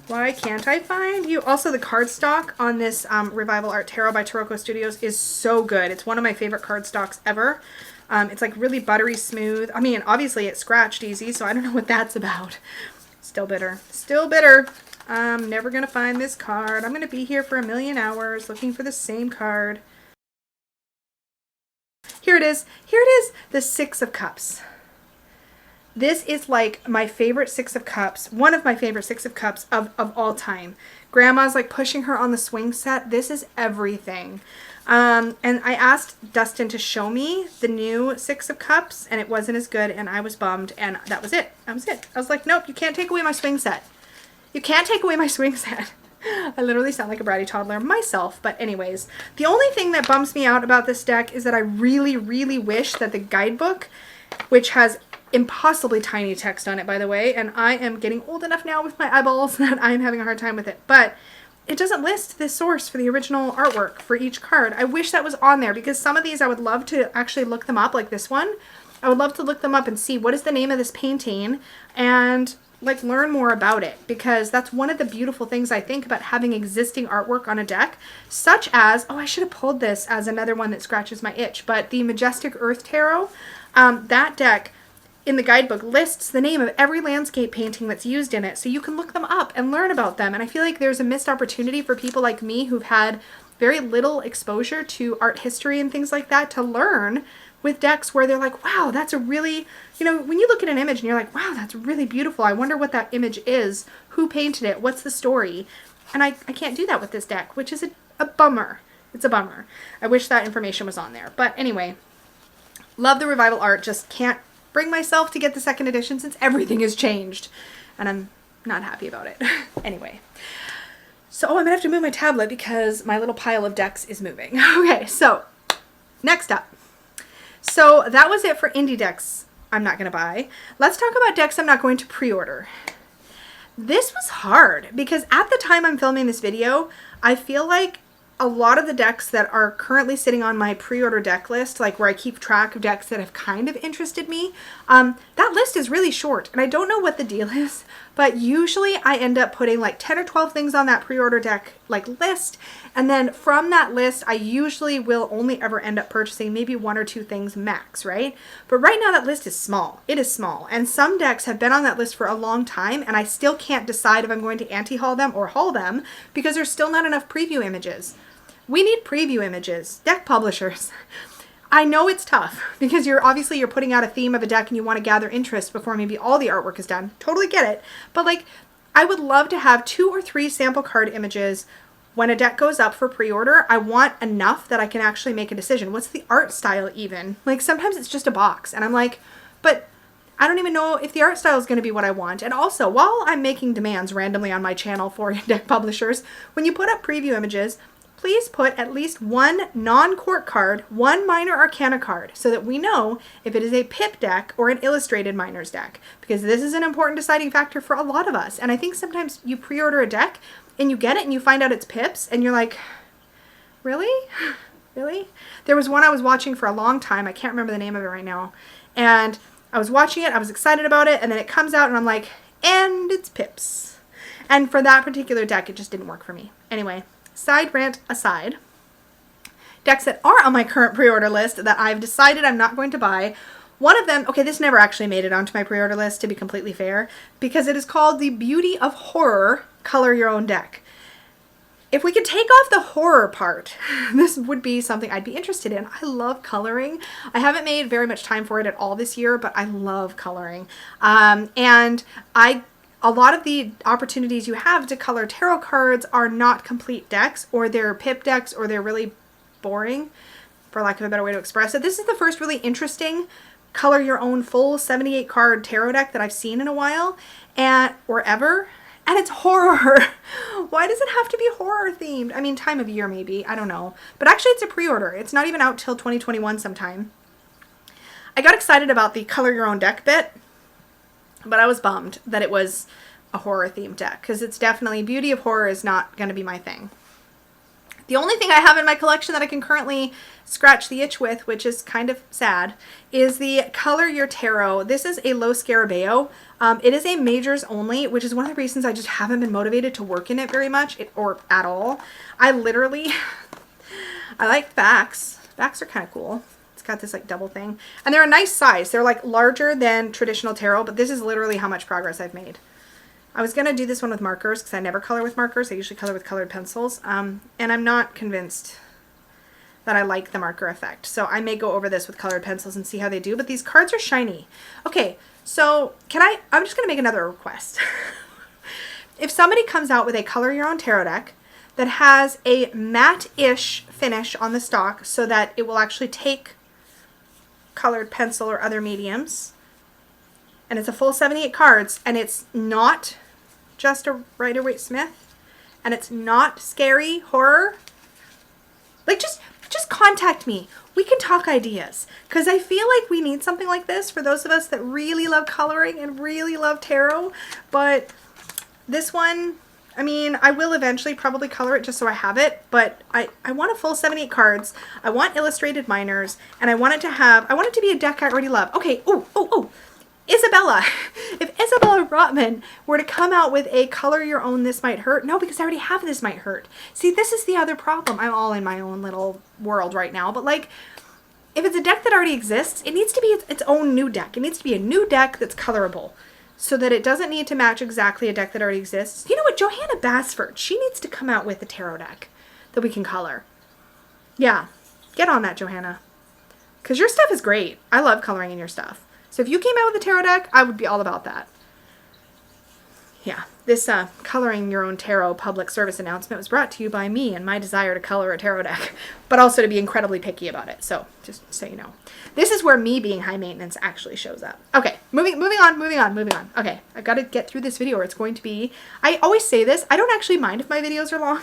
Why can't I find you? Also, the cardstock on this Revival Art Tarot by Taroko Studios is so good. It's one of my favorite cardstocks ever. It's like really buttery smooth. I mean, obviously it scratched easy, so I don't know what that's about. Still bitter. Still bitter. I'm never going to find this card. I'm going to be here for a million hours looking for the same card. Here it is. Here it is. The Six of Cups. This is like my favorite Six of Cups, one of my favorite Six of Cups of all time. Grandma's like pushing her on the swing set. This is everything. And I asked Dustin to show me the new Six of Cups, and it wasn't as good, and I was bummed, and that was it. That was it. I was like, nope, you can't take away my swing set. You can't take away my swing set. I literally sound like a bratty toddler myself, but anyways. The only thing that bums me out about this deck is that I really, really wish that the guidebook, which has impossibly tiny text on it, by the way, and I am getting old enough now with my eyeballs that I'm having a hard time with it, but it doesn't list the source for the original artwork for each card. I wish that was on there, because some of these I would love to actually look them up, like this one. I would love to look them up and see what is the name of this painting and like learn more about it, because that's one of the beautiful things I think about having existing artwork on a deck, such as, oh, I should have pulled this as another one that scratches my itch, but the Majestic Earth Tarot, that deck in the guidebook lists the name of every landscape painting that's used in it, so you can look them up and learn about them. And I feel like there's a missed opportunity for people like me who've had very little exposure to art history and things like that to learn with decks where they're like, wow, that's a really, you know, when you look at an image and you're like, wow, that's really beautiful. I wonder what that image is. Who painted it? What's the story? And I can't do that with this deck, which is a bummer. It's a bummer. I wish that information was on there. But anyway, love the Revival art. Just can't bring myself to get the second edition since everything has changed. And I'm not happy about it. Anyway. So, I'm going to have to move my tablet because my little pile of decks is moving. Okay, so next up. So that was it for indie decks I'm not going to buy. Let's talk about decks I'm not going to pre-order. This was hard because at the time I'm filming this video, I feel like a lot of the decks that are currently sitting on my pre-order deck list, like where I keep track of decks that have kind of interested me, that list is really short, and I don't know what the deal is, but usually I end up putting like 10 or 12 things on that pre-order deck like list, and then from that list I usually will only ever end up purchasing maybe 1 or 2 things max, right? But right now that list is small. It is small, and some decks have been on that list for a long time, and I still can't decide if I'm going to anti-haul them or haul them because there's still not enough preview images. We need preview images. Deck publishers. I know it's tough because you're putting out a theme of a deck and you want to gather interest before maybe all the artwork is done. Totally get it. But like, I would love to have 2 or 3 sample card images when a deck goes up for pre-order. I want enough that I can actually make a decision. What's the art style even? Like sometimes it's just a box and I'm like, but I don't even know if the art style is going to be what I want. And also, while I'm making demands randomly on my channel for deck publishers, when you put up preview images, please put at least 1 non-court card, 1 minor arcana card, so that we know if it is a pip deck or an illustrated minors deck, because this is an important deciding factor for a lot of us. And I think sometimes you pre-order a deck and you get it and you find out it's pips and you're like, really? Really? There was one I was watching for a long time. I can't remember the name of it right now. And I was watching it, I was excited about it, and then it comes out and I'm like, and it's pips. And for that particular deck, it just didn't work for me. Anyway. Side rant aside, decks that are on my current pre-order list that I've decided I'm not going to buy, one of them, okay, this never actually made it onto my pre-order list to be completely fair, because it is called the Beauty of Horror Color Your Own Deck. if we could take off the horror part, this would be something I'd be interested in. I love coloring. I haven't made very much time for it at all this year, but I love coloring. And a lot of the opportunities you have to color tarot cards are not complete decks, or they're pip decks, or they're really boring, for lack of a better way to express it. This is the first really interesting color your own full 78 card tarot deck that I've seen in a while, or ever. And it's horror. Why does it have to be horror themed? I mean, time of year maybe, I don't know. But actually it's a pre-order. It's not even out till 2021 sometime. I got excited about the color your own deck bit, but I was bummed that it was a horror themed deck, because it's definitely, beauty of horror is not going to be my thing. The only thing I have in my collection that I can currently scratch the itch with, which is kind of sad, is the Color Your Tarot. This is a Low Scarabeo. It is a majors only, which is one of the reasons I just haven't been motivated to work in it very much, or at all. I like backs. Backs are kind of cool. It's got this like double thing. And they're a nice size. They're like larger than traditional tarot, but this is literally how much progress I've made. I was going to do this one with markers, because I never color with markers. I usually color with colored pencils. And I'm not convinced that I like the marker effect. So I may go over this with colored pencils and see how they do. But these cards are shiny. Okay, so I'm just going to make another request. If somebody comes out with a color your own tarot deck that has a matte-ish finish on the stock, so that it will actually take colored pencil or other mediums, and it's a full 78 cards, and it's not just a Rider-Waite-Smith, and it's not scary horror, like just contact me. We can talk ideas, because I feel like we need something like this for those of us that really love coloring and really love tarot. But this one, I mean, I will eventually probably color it just so I have it, but I want a full 78 cards. I want illustrated minors, and I want it to be a deck I already love. Okay, oh. Isabella, if Isabella Rotman were to come out with a color your own This Might Hurt, no, because I already have This Might Hurt. See, this is the other problem. I'm all in my own little world right now, but like, if it's a deck that already exists, it needs to be its own new deck. It needs to be a new deck that's colorable, so that it doesn't need to match exactly a deck that already exists. You know what, Johanna Basford, she needs to come out with a tarot deck that we can color. Yeah, get on that, Johanna, because your stuff is great. I love coloring in your stuff. So if you came out with a tarot deck, I would be all about that. Yeah, this Coloring Your Own Tarot public service announcement was brought to you by me and my desire to color a tarot deck, but also to be incredibly picky about it. So just so you know, this is where me being high maintenance actually shows up. Okay, moving on. Okay, I've got to get through this video or it's going to be, I always say this, I don't actually mind if my videos are long,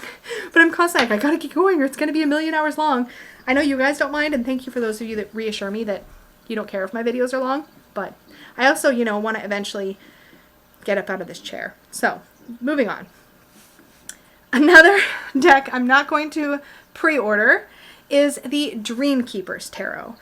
but I'm constantly like, I gotta keep going or it's going to be a million hours long. I know you guys don't mind, and thank you for those of you that reassure me that you don't care if my videos are long, but I also, you know, want to eventually get up out of this chair. So, moving on. Another deck I'm not going to pre-order is the Dreamkeepers Tarot.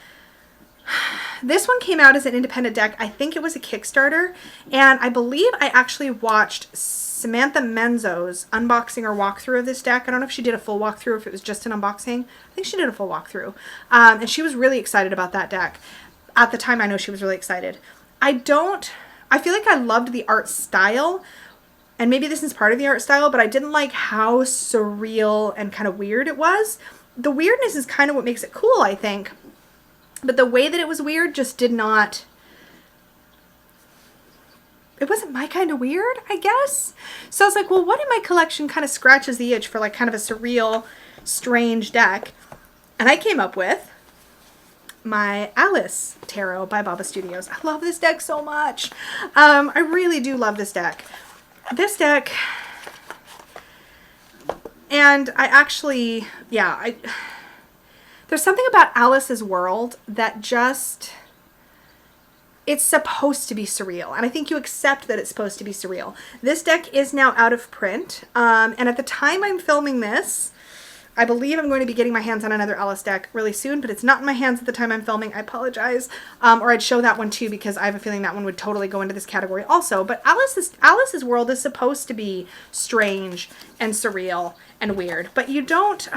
This one came out as an independent deck. I think it was a Kickstarter, and I believe I actually watched Samantha Menzo's unboxing or walkthrough of this deck. I don't know if she did a full walkthrough or if it was just an unboxing. I think she did a full walkthrough, and she was really excited about that deck. At the time, I know she was really excited. I feel like I loved the art style, and maybe this is part of the art style, but I didn't like how surreal and kind of weird it was. The weirdness is kind of what makes it cool, I think, but the way that it was weird just did not, it wasn't my kind of weird, I guess. So I was like, well, what in my collection kind of scratches the itch for like kind of a surreal, strange deck? And I came up with my Alice Tarot by Baba Studios. I love this deck so much. I really do love this deck. And I actually, yeah, there's something about Alice's world that just, it's supposed to be surreal. And I think you accept that it's supposed to be surreal. This deck is now out of print. And at the time I'm filming this, I believe I'm going to be getting my hands on another Alice deck really soon, but it's not in my hands at the time I'm filming. I apologize. Or I'd show that one too, because I have a feeling that one would totally go into this category also. But Alice's world is supposed to be strange and surreal and weird, but you don't.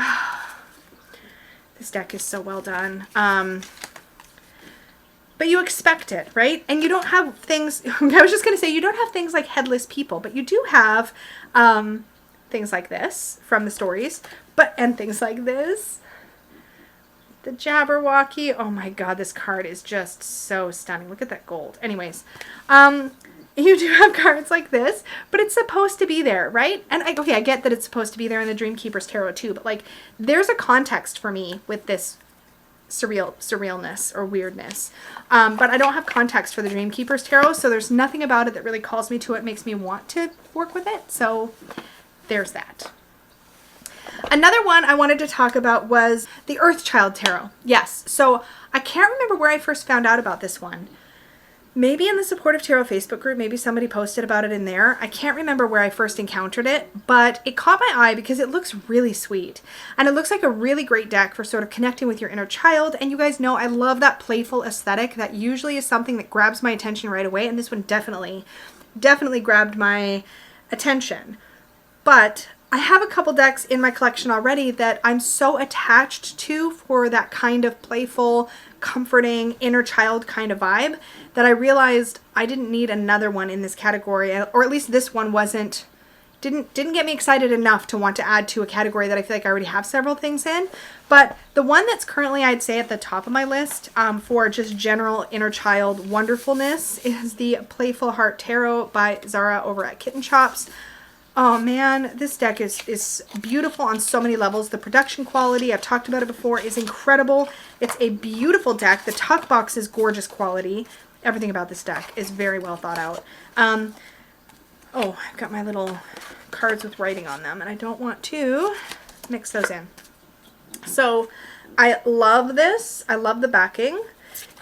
This deck is so well done. But you expect it, right? And you don't have things, I was just going to say, you don't have things like headless people, but you do have things like this from the stories, and things like this. The Jabberwocky. Oh my god, this card is just so stunning. Look at that gold. Anyways, you do have cards like this, but it's supposed to be there, right? And I get that it's supposed to be there in the Dreamkeeper's Tarot too, but like there's a context for me with this surrealness or weirdness. But I don't have context for the Dreamkeeper's Tarot, so there's nothing about it that really calls me to it, makes me want to work with it. So there's that. Another one I wanted to talk about was the Earthchild Tarot. Yes, so I can't remember where I first found out about this one. Maybe in the Supportive Tarot Facebook group, maybe somebody posted about it in there. I can't remember where I first encountered it, but it caught my eye because it looks really sweet. And it looks like a really great deck for sort of connecting with your inner child. And you guys know I love that playful aesthetic. That usually is something that grabs my attention right away. And this one definitely grabbed my attention. But I have a couple decks in my collection already that I'm so attached to for that kind of playful, comforting, inner child kind of vibe that I realized I didn't need another one in this category, or at least this one didn't get me excited enough to want to add to a category that I feel like I already have several things in. But the one that's currently, I'd say, at the top of my list for just general inner child wonderfulness is the Playful Heart Tarot by Zara over at Kitten Chops. Oh man, this deck is beautiful on so many levels. The production quality, I've talked about it before, is incredible. It's a beautiful deck. The tuck box is gorgeous quality. Everything about this deck is very well thought out. Oh, I've got my little cards with writing on them, and I don't want to mix those in. So I love this. I love the backing.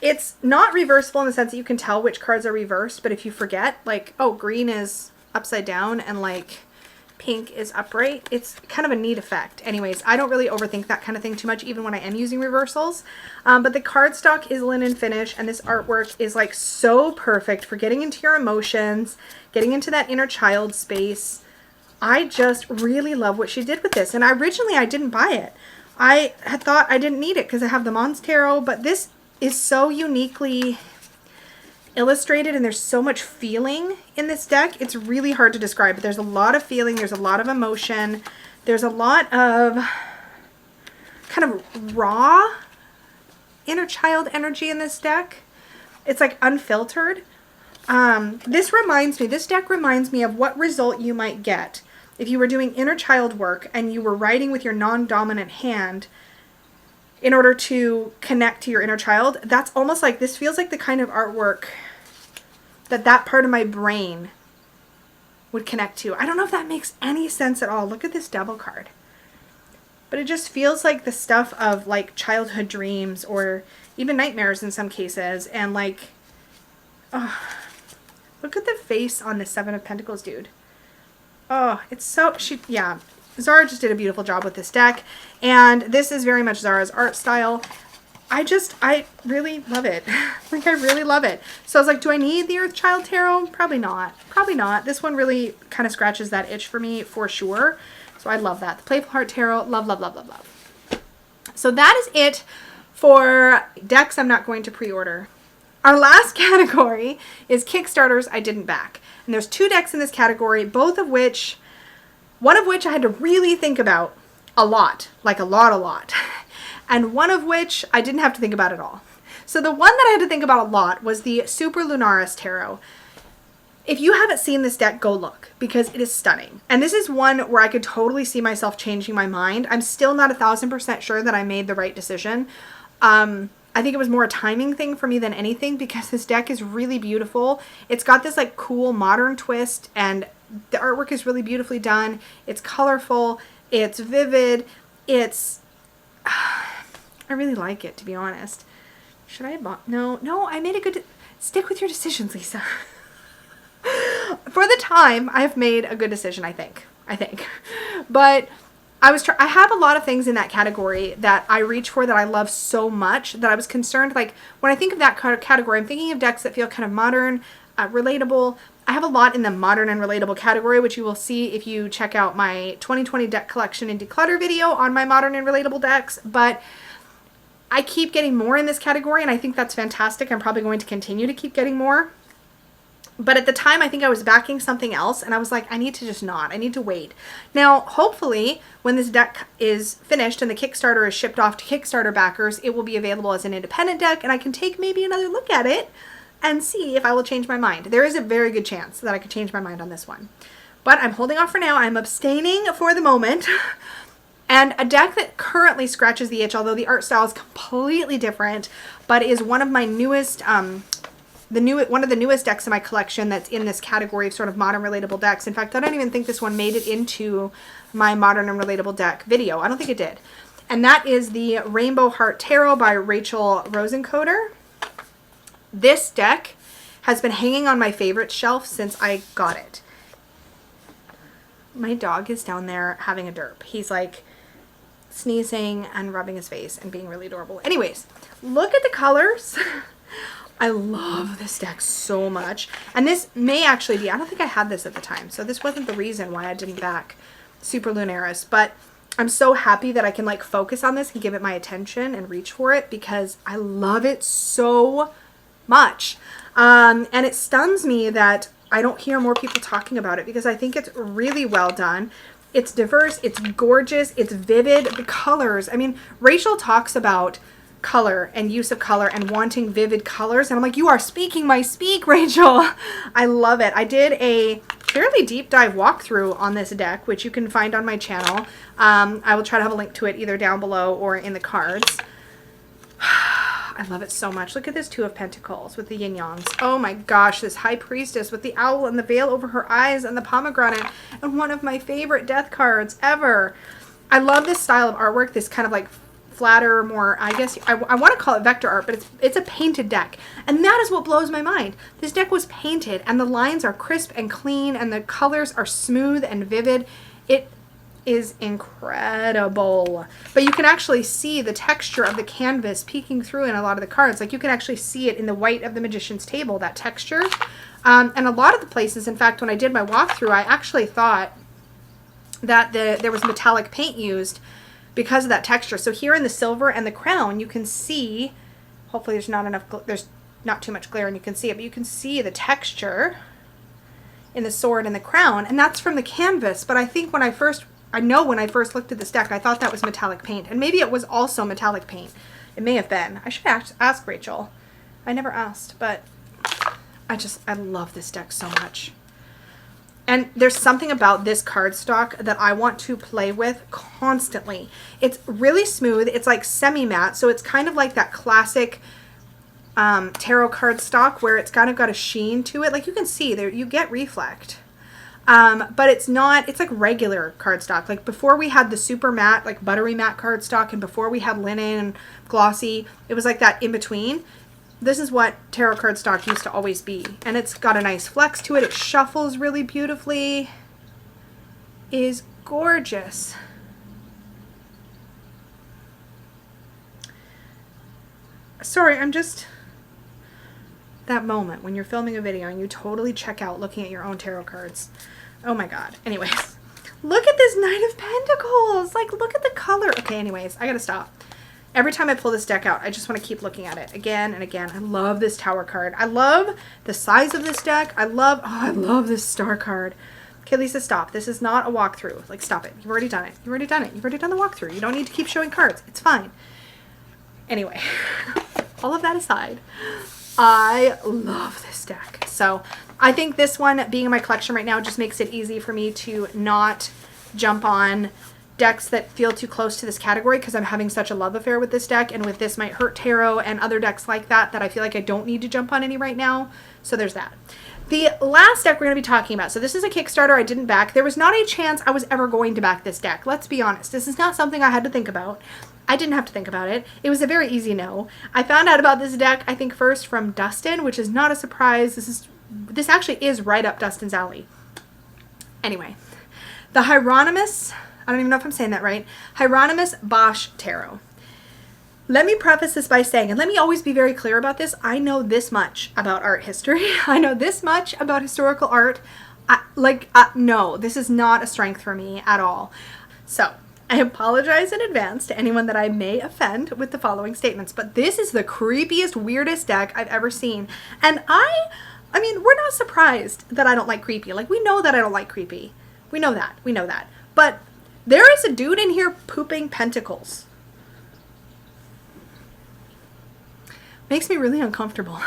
It's not reversible in the sense that you can tell which cards are reversed, but if you forget, like, oh, green is upside down and like pink is upright, it's kind of a neat effect. Anyways, I don't really overthink that kind of thing too much, even when I am using reversals. But the cardstock is linen finish, and this artwork is like so perfect for getting into your emotions, getting into that inner child space. I just really love what she did with this. And originally I didn't buy it. I had thought I didn't need it because I have the Mons Tarot, but this is so uniquely illustrated and there's so much feeling in this deck. It's really hard to describe, but there's a lot of feeling, there's a lot of emotion, there's a lot of kind of raw inner child energy in this deck. It's like unfiltered. This deck reminds me of what result you might get if you were doing inner child work and you were writing with your non-dominant hand in order to connect to your inner child. That's almost like, this feels like the kind of artwork that part of my brain would connect to. I don't know if that makes any sense at all. Look at this devil card. But it just feels like the stuff of like childhood dreams or even nightmares in some cases. And like, oh, look at the face on the Seven of Pentacles dude. Oh, it's so, yeah. Zara just did a beautiful job with this deck, and this is very much Zara's art style. I really love it. Like, I really love it. So I was like, do I need the Earthchild Tarot? Probably not. Probably not. This one really kind of scratches that itch for me for sure. So I love that. The Playful Heart Tarot, love, love, love, love, love. So that is it for decks I'm not going to pre-order. Our last category is Kickstarters I didn't back. And there's 2 decks in this category, one of which I had to really think about a lot, like a lot, and one of which I didn't have to think about at all. So the one that I had to think about a lot was the Super Lunaris Tarot. If you haven't seen this deck, go look, because it is stunning. And this is one where I could totally see myself changing my mind. I'm still not 1000% sure that I made the right decision. I think it was more a timing thing for me than anything, because this deck is really beautiful. It's got this like cool modern twist, and the artwork is really beautifully done. It's colorful. It's vivid. I really like it, to be honest. Should I have bought? No, I made a good, stick with your decisions, Lisa. For the time, I've made a good decision, I think. But I have a lot of things in that category that I reach for that I love so much that I was concerned, like, when I think of that category, I'm thinking of decks that feel kind of modern, relatable. I have a lot in the modern and relatable category, which you will see if you check out my 2020 deck collection and declutter video on my modern and relatable decks. But I keep getting more in this category, and I think that's fantastic. I'm probably going to continue to keep getting more. But at the time, I think I was backing something else, and I was like, I need to just not. I need to wait. Now, hopefully, when this deck is finished and the Kickstarter is shipped off to Kickstarter backers, it will be available as an independent deck, and I can take maybe another look at it and see if I will change my mind. There is a very good chance that I could change my mind on this one. But I'm holding off for now. I'm abstaining for the moment. And a deck that currently scratches the itch, although the art style is completely different, but is one of my newest... one of the newest decks in my collection that's in this category of sort of modern relatable decks. In fact, I don't even think this one made it into my modern and relatable deck video. I don't think it did. And that is the Rainbow Heart Tarot by Rachel Rosencoder. This deck has been hanging on my favorite shelf since I got it. My dog is down there having a derp. He's like sneezing and rubbing his face and being really adorable. Anyways, look at the colors. I love this deck so much. And this may actually be, I don't think I had this at the time, so this wasn't the reason why I didn't back Super Lunaris, but I'm so happy that I can like focus on this and give it my attention and reach for it because I love it so much. And it stuns me that I don't hear more people talking about it because I think it's really well done. It's diverse, it's gorgeous, it's vivid. The colors, I mean, Rachel talks about color and use of color and wanting vivid colors, and I'm like, you are speaking my speak, Rachel. I love it. I did a fairly deep dive walkthrough on this deck, which you can find on my channel. I will try to have a link to it either down below or in the cards. I love it so much. Look at this Two of Pentacles with the yin yangs. Oh my gosh, this High Priestess with the owl and the veil over her eyes and the pomegranate, and one of my favorite death cards ever. I love this style of artwork, this kind of like flatter, more, I guess, I want to call it vector art, but it's a painted deck. And that is what blows my mind. This deck was painted, and the lines are crisp and clean, and the colors are smooth and vivid. It is incredible. But you can actually see the texture of the canvas peeking through in a lot of the cards. Like, you can actually see it in the white of the Magician's Table, that texture. And a lot of the places, in fact, when I did my walkthrough, I actually thought that there was metallic paint used because of that texture. So here in the silver and the crown, you can see, hopefully there's not too much glare and you can see it, but you can see the texture in the sword and the crown, and that's from the canvas. But I think when I first looked at this deck, I thought that was metallic paint, and maybe it was also metallic paint. It may have been. I should ask Rachel. I never asked, but I love this deck so much. And there's something about this cardstock that I want to play with constantly. It's really smooth. It's like semi-matte, so it's kind of like that classic tarot cardstock where it's kind of got a sheen to it. Like, you can see there, you get reflect. But it's not, it's like regular cardstock. Like, before we had the super matte, like buttery matte cardstock, and before we had linen and glossy, it was like that in between. This is what tarot cardstock used to always be. And it's got a nice flex to it. It shuffles really beautifully. It is gorgeous. Sorry, I'm just... that moment when you're filming a video and you totally check out looking at your own tarot cards. Oh my god. Anyways, look at this Knight of Pentacles. Like, look at the color. Okay, anyways, I gotta stop. Every time I pull this deck out, I just want to keep looking at it again and again. I love this Tower card. I love the size of this deck. I love this Star card. Okay, Lisa, stop. This is not a walkthrough. Like, stop it. You've already done it. You've already done it. You've already done the walkthrough. You don't need to keep showing cards. It's fine. Anyway, all of that aside, I love this deck. So I think this one being in my collection right now just makes it easy for me to not jump on decks that feel too close to this category, because I'm having such a love affair with this deck and with this Might Hurt Tarot and other decks like that I feel like I don't need to jump on any right now. So there's that. The last deck we're going to be talking about, so this is a Kickstarter I didn't back. There was not a chance I was ever going to back this deck. Let's be honest. This is not something I had to think about. I didn't have to think about it. It was a very easy no. I found out about this deck, I think, first from Dustin, which is not a surprise. This actually is right up Dustin's alley. Anyway, the Hieronymus, I don't even know if I'm saying that right, Hieronymus Bosch Tarot. Let me preface this by saying, and let me always be very clear about this, I know this much about art history. I know this much about historical art. No, this is not a strength for me at all. So, I apologize in advance to anyone that I may offend with the following statements, but this is the creepiest, weirdest deck I've ever seen. And I I mean, we're not surprised that I don't like creepy. Like, we know that I don't like creepy. We know that. We know that. But there is a dude in here pooping pentacles. Makes me really uncomfortable.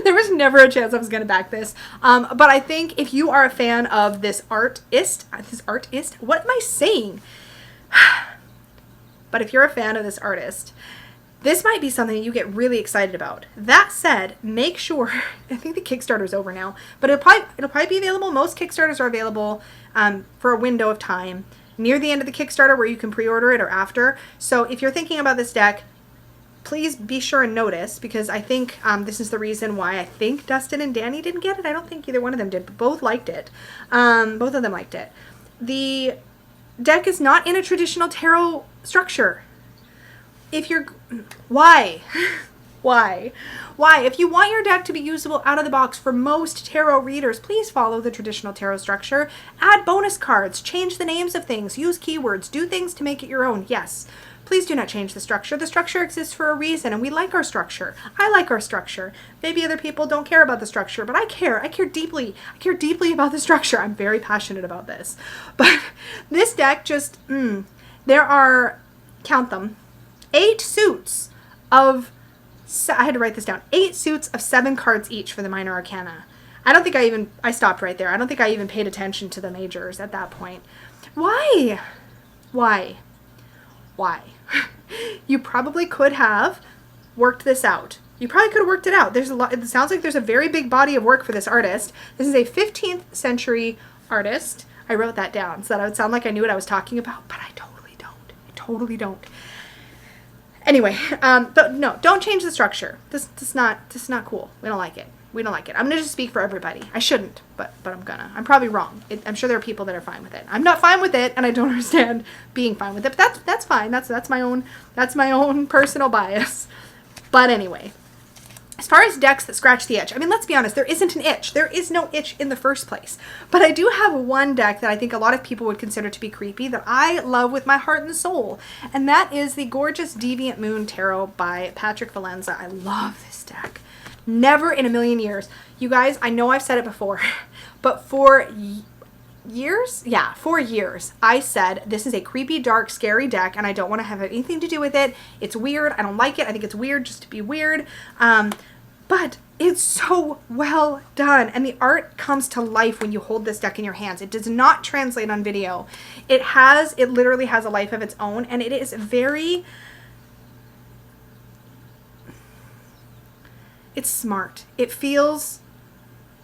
There was never a chance I was going to back this. But I think if you are a fan of this artist, what am I saying? But if you're a fan of this artist, this might be something you get really excited about. That said, make sure, I think the Kickstarter's over now, but it'll probably be available. Most Kickstarters are available for a window of time near the end of the Kickstarter where you can pre-order it or after. So if you're thinking about this deck, please be sure and notice, because I think this is the reason why I think Dustin and Danny didn't get it. I don't think either one of them did, but both liked it. Both of them liked it. The deck is not in a traditional tarot structure. If you're... Why? Why? If you want your deck to be usable out of the box for most tarot readers, please follow the traditional tarot structure. Add bonus cards, change the names of things, use keywords, do things to make it your own. Yes. Please do not change the structure. The structure exists for a reason, and we like our structure. I like our structure. Maybe other people don't care about the structure, but I care. I care deeply. I care deeply about the structure. I'm very passionate about this. But this deck just, there are, count them, 8 suits of, I had to write this down, 8 suits of 7 cards each for the minor arcana. I don't think I stopped right there. I don't think I even paid attention to the majors at that point. Why? You probably could have worked this out. You probably could have worked it out. There's a lot. It sounds like there's a very big body of work for this artist. This is a 15th century artist. I wrote that down so that I would sound like I knew what I was talking about, but I totally don't. I totally don't. Anyway, but no, don't change the structure. This is not cool. We don't like it. We don't like it. I'm going to just speak for everybody. I shouldn't, but I'm gonna. I'm probably wrong. I'm sure there are people that are fine with it. I'm not fine with it, and I don't understand being fine with it, but that's fine. That's my own personal bias. But anyway, as far as decks that scratch the itch, I mean, let's be honest, there isn't an itch. There is no itch in the first place. But I do have one deck that I think a lot of people would consider to be creepy that I love with my heart and soul, and that is the gorgeous Deviant Moon Tarot by Patrick Valenza. I love this deck. Never in a million years. You guys, I know I've said it before, but for years, I said this is a creepy, dark, scary deck, and I don't want to have anything to do with it. It's weird. I don't like it. I think it's weird just to be weird. But it's so well done, and the art comes to life when you hold this deck in your hands. It does not translate on video. It literally has a life of its own, and it is very... It's smart. It feels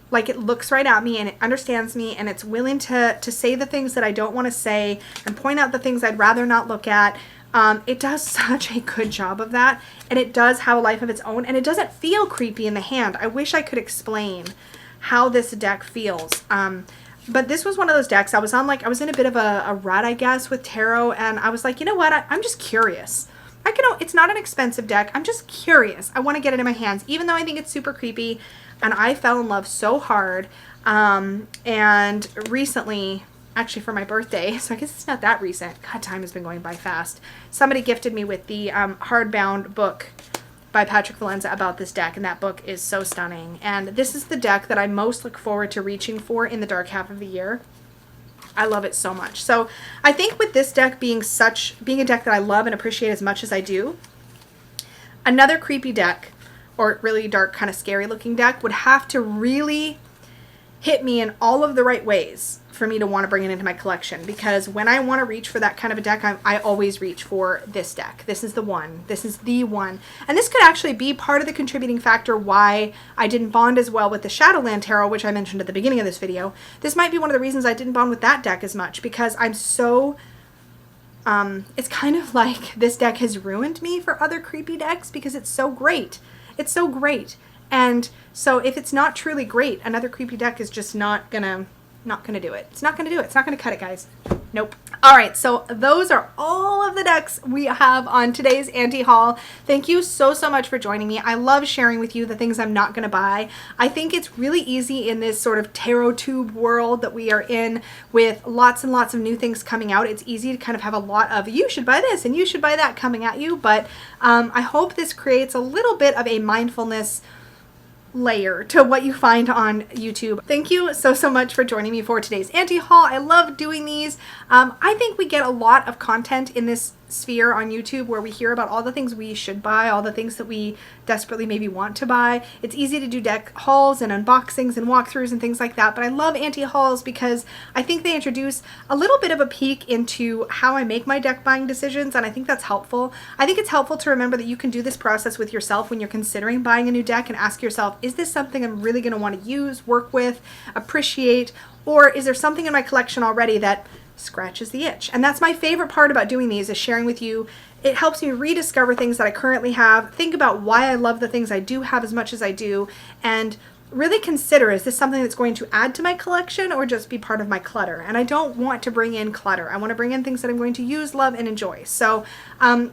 like it looks right at me and it understands me, and it's willing to say the things that I don't want to say and point out the things I'd rather not look at. It does such a good job of that, and it does have a life of its own, and it doesn't feel creepy in the hand. I wish I could explain how this deck feels. But this was one of those decks I was in a bit of a rut, I guess, with tarot, and I was like, you know what? I'm just curious. It's not an expensive deck. I'm just curious. I want to get it in my hands, even though I think it's super creepy. And I fell in love so hard. And recently, actually for my birthday, so I guess it's not that recent. God, time has been going by fast. Somebody gifted me with the hardbound book by Patrick Valenza about this deck. And that book is so stunning. And this is the deck that I most look forward to reaching for in the dark half of the year. I love it so much. So I think with this deck being a deck that I love and appreciate as much as I do, another creepy deck, or really dark, kind of scary looking deck, would have to really hit me in all of the right ways for me to want to bring it into my collection. Because when I want to reach for that kind of a deck, I always reach for this deck. This is the one. This is the one. And this could actually be part of the contributing factor why I didn't bond as well with the Shadowland Tarot, which I mentioned at the beginning of this video. This might be one of the reasons I didn't bond with that deck as much, because I'm so... it's kind of like this deck has ruined me for other creepy decks because it's so great. It's so great. And so if it's not truly great, another creepy deck is just not gonna do it. It's not gonna do it. It's not gonna cut it, guys. Nope. All right, so those are all of the decks we have on today's anti-haul. Thank you so much for joining me. I love sharing with you the things I'm not gonna buy. I think it's really easy in this sort of tarot tube world that we are in, with lots and lots of new things coming out. It's easy to kind of have a lot of, you should buy this and you should buy that coming at you, but I hope this creates a little bit of a mindfulness layer to what you find on YouTube. Thank you so much for joining me for today's anti-haul. I love doing these. I think we get a lot of content in this sphere on YouTube where we hear about all the things we should buy, all the things that we desperately maybe want to buy. It's easy to do deck hauls and unboxings and walkthroughs and things like that, but I love anti-hauls because I think they introduce a little bit of a peek into how I make my deck buying decisions, and I think that's helpful. I think it's helpful to remember that you can do this process with yourself when you're considering buying a new deck and ask yourself, is this something I'm really going to want to use, work with, appreciate, or is there something in my collection already that scratches the itch? And that's my favorite part about doing these, is sharing with you. It helps me rediscover things that I currently have, think about why I love the things I do have as much as I do, and really consider, is this something that's going to add to my collection or just be part of my clutter? And I don't want to bring in clutter. I want to bring in things that I'm going to use, love, and enjoy. So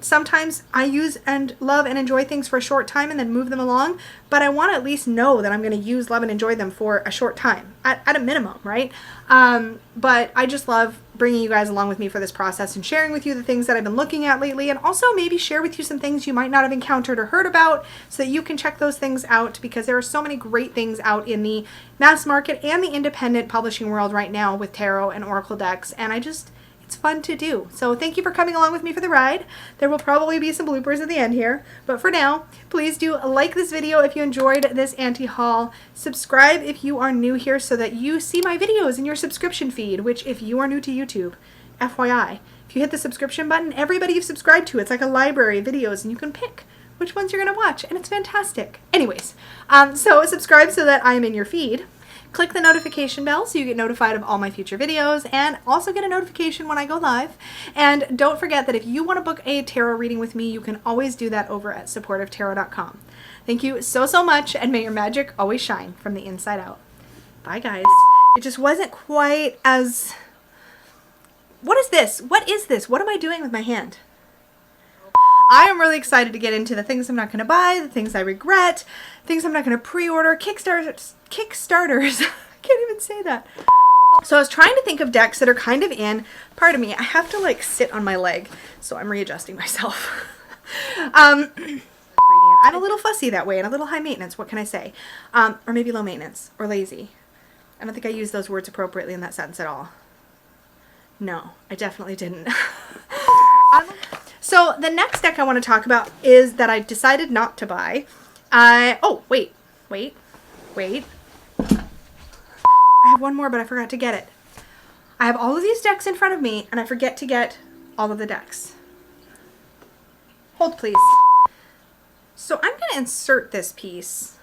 sometimes I use and love and enjoy things for a short time and then move them along, but I want to at least know that I'm going to use, love, and enjoy them for a short time, at a minimum, right? But I just love bringing you guys along with me for this process and sharing with you the things that I've been looking at lately, and also maybe share with you some things you might not have encountered or heard about so that you can check those things out, because there are so many great things out in the mass market and the independent publishing world right now with tarot and oracle decks, and it's fun to do. So thank you for coming along with me for the ride. There will probably be some bloopers at the end here, but for now, please do like this video if you enjoyed this anti-haul. Subscribe if you are new here so that you see my videos in your subscription feed, which if you are new to YouTube, FYI, if you hit the subscription button, everybody you've subscribed to, it's like a library of videos and you can pick which ones you're going to watch, and it's fantastic. Anyways, so subscribe so that I'm in your feed. Click the notification bell so you get notified of all my future videos, and also get a notification when I go live. And don't forget that if you want to book a tarot reading with me, you can always do that over at supportivetarot.com. Thank you so much, and may your magic always shine from the inside out. Bye, guys. It just wasn't quite as... What is this? What is this? What am I doing with my hand? I am really excited to get into the things I'm not going to buy, the things I regret, things I'm not going to pre-order, Kickstarters. I can't even say that. So I was trying to think of decks that are kind of in, pardon me, I have to like sit on my leg, so I'm readjusting myself. I'm a little fussy that way and a little high maintenance, what can I say? Or maybe low maintenance or lazy. I don't think I used those words appropriately in that sentence at all. No, I definitely didn't. So the next deck I want to talk about is that I decided not to buy. Oh, wait. I have one more, but I forgot to get it. I have all of these decks in front of me, and I forget to get all of the decks. Hold, please. So I'm going to insert this piece.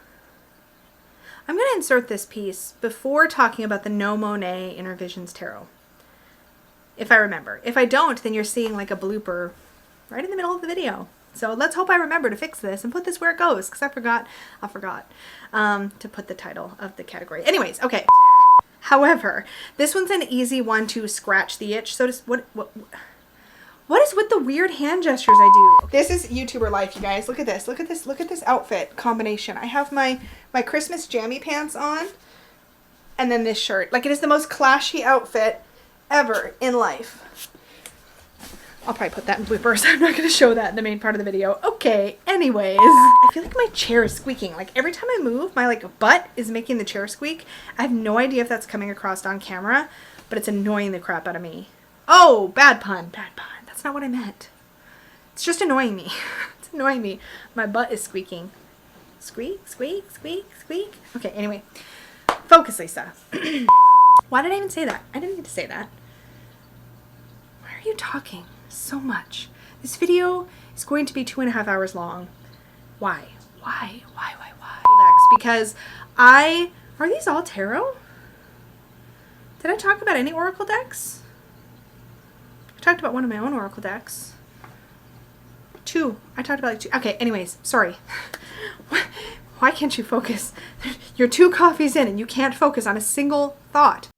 I'm going to insert this piece before talking about the No Monet Inner Visions Tarot. If I remember. If I don't, then you're seeing like a blooper right in the middle of the video. So let's hope I remember to fix this and put this where it goes, because I forgot to put the title of the category. Anyways, okay. However, this one's an easy one to scratch the itch. So what is with the weird hand gestures I do? This is YouTuber life, you guys. Look at this. Look at this. Look at this outfit combination. I have my Christmas jammy pants on, and then this shirt. Like, it is the most clashy outfit ever in life. I'll probably put that in bloopers. I'm not going to show that in the main part of the video. Okay, anyways. I feel like my chair is squeaking. Like, every time I move, my butt is making the chair squeak. I have no idea if that's coming across on camera, but it's annoying the crap out of me. Oh, bad pun. Bad pun. That's not what I meant. It's just annoying me. It's annoying me. My butt is squeaking. Squeak, squeak, squeak, squeak. Okay, anyway. Focus, Lisa. Why did I even say that? I didn't need to say that. Why are you talking so much? This video is going to be 2.5 hours long. Why? Why? Because are these all tarot? Did I talk about any oracle decks? I talked about one of my own oracle decks. Two. I talked about like two. Okay, anyways, sorry. Why can't you focus? You're 2 coffees in and you can't focus on a single thought.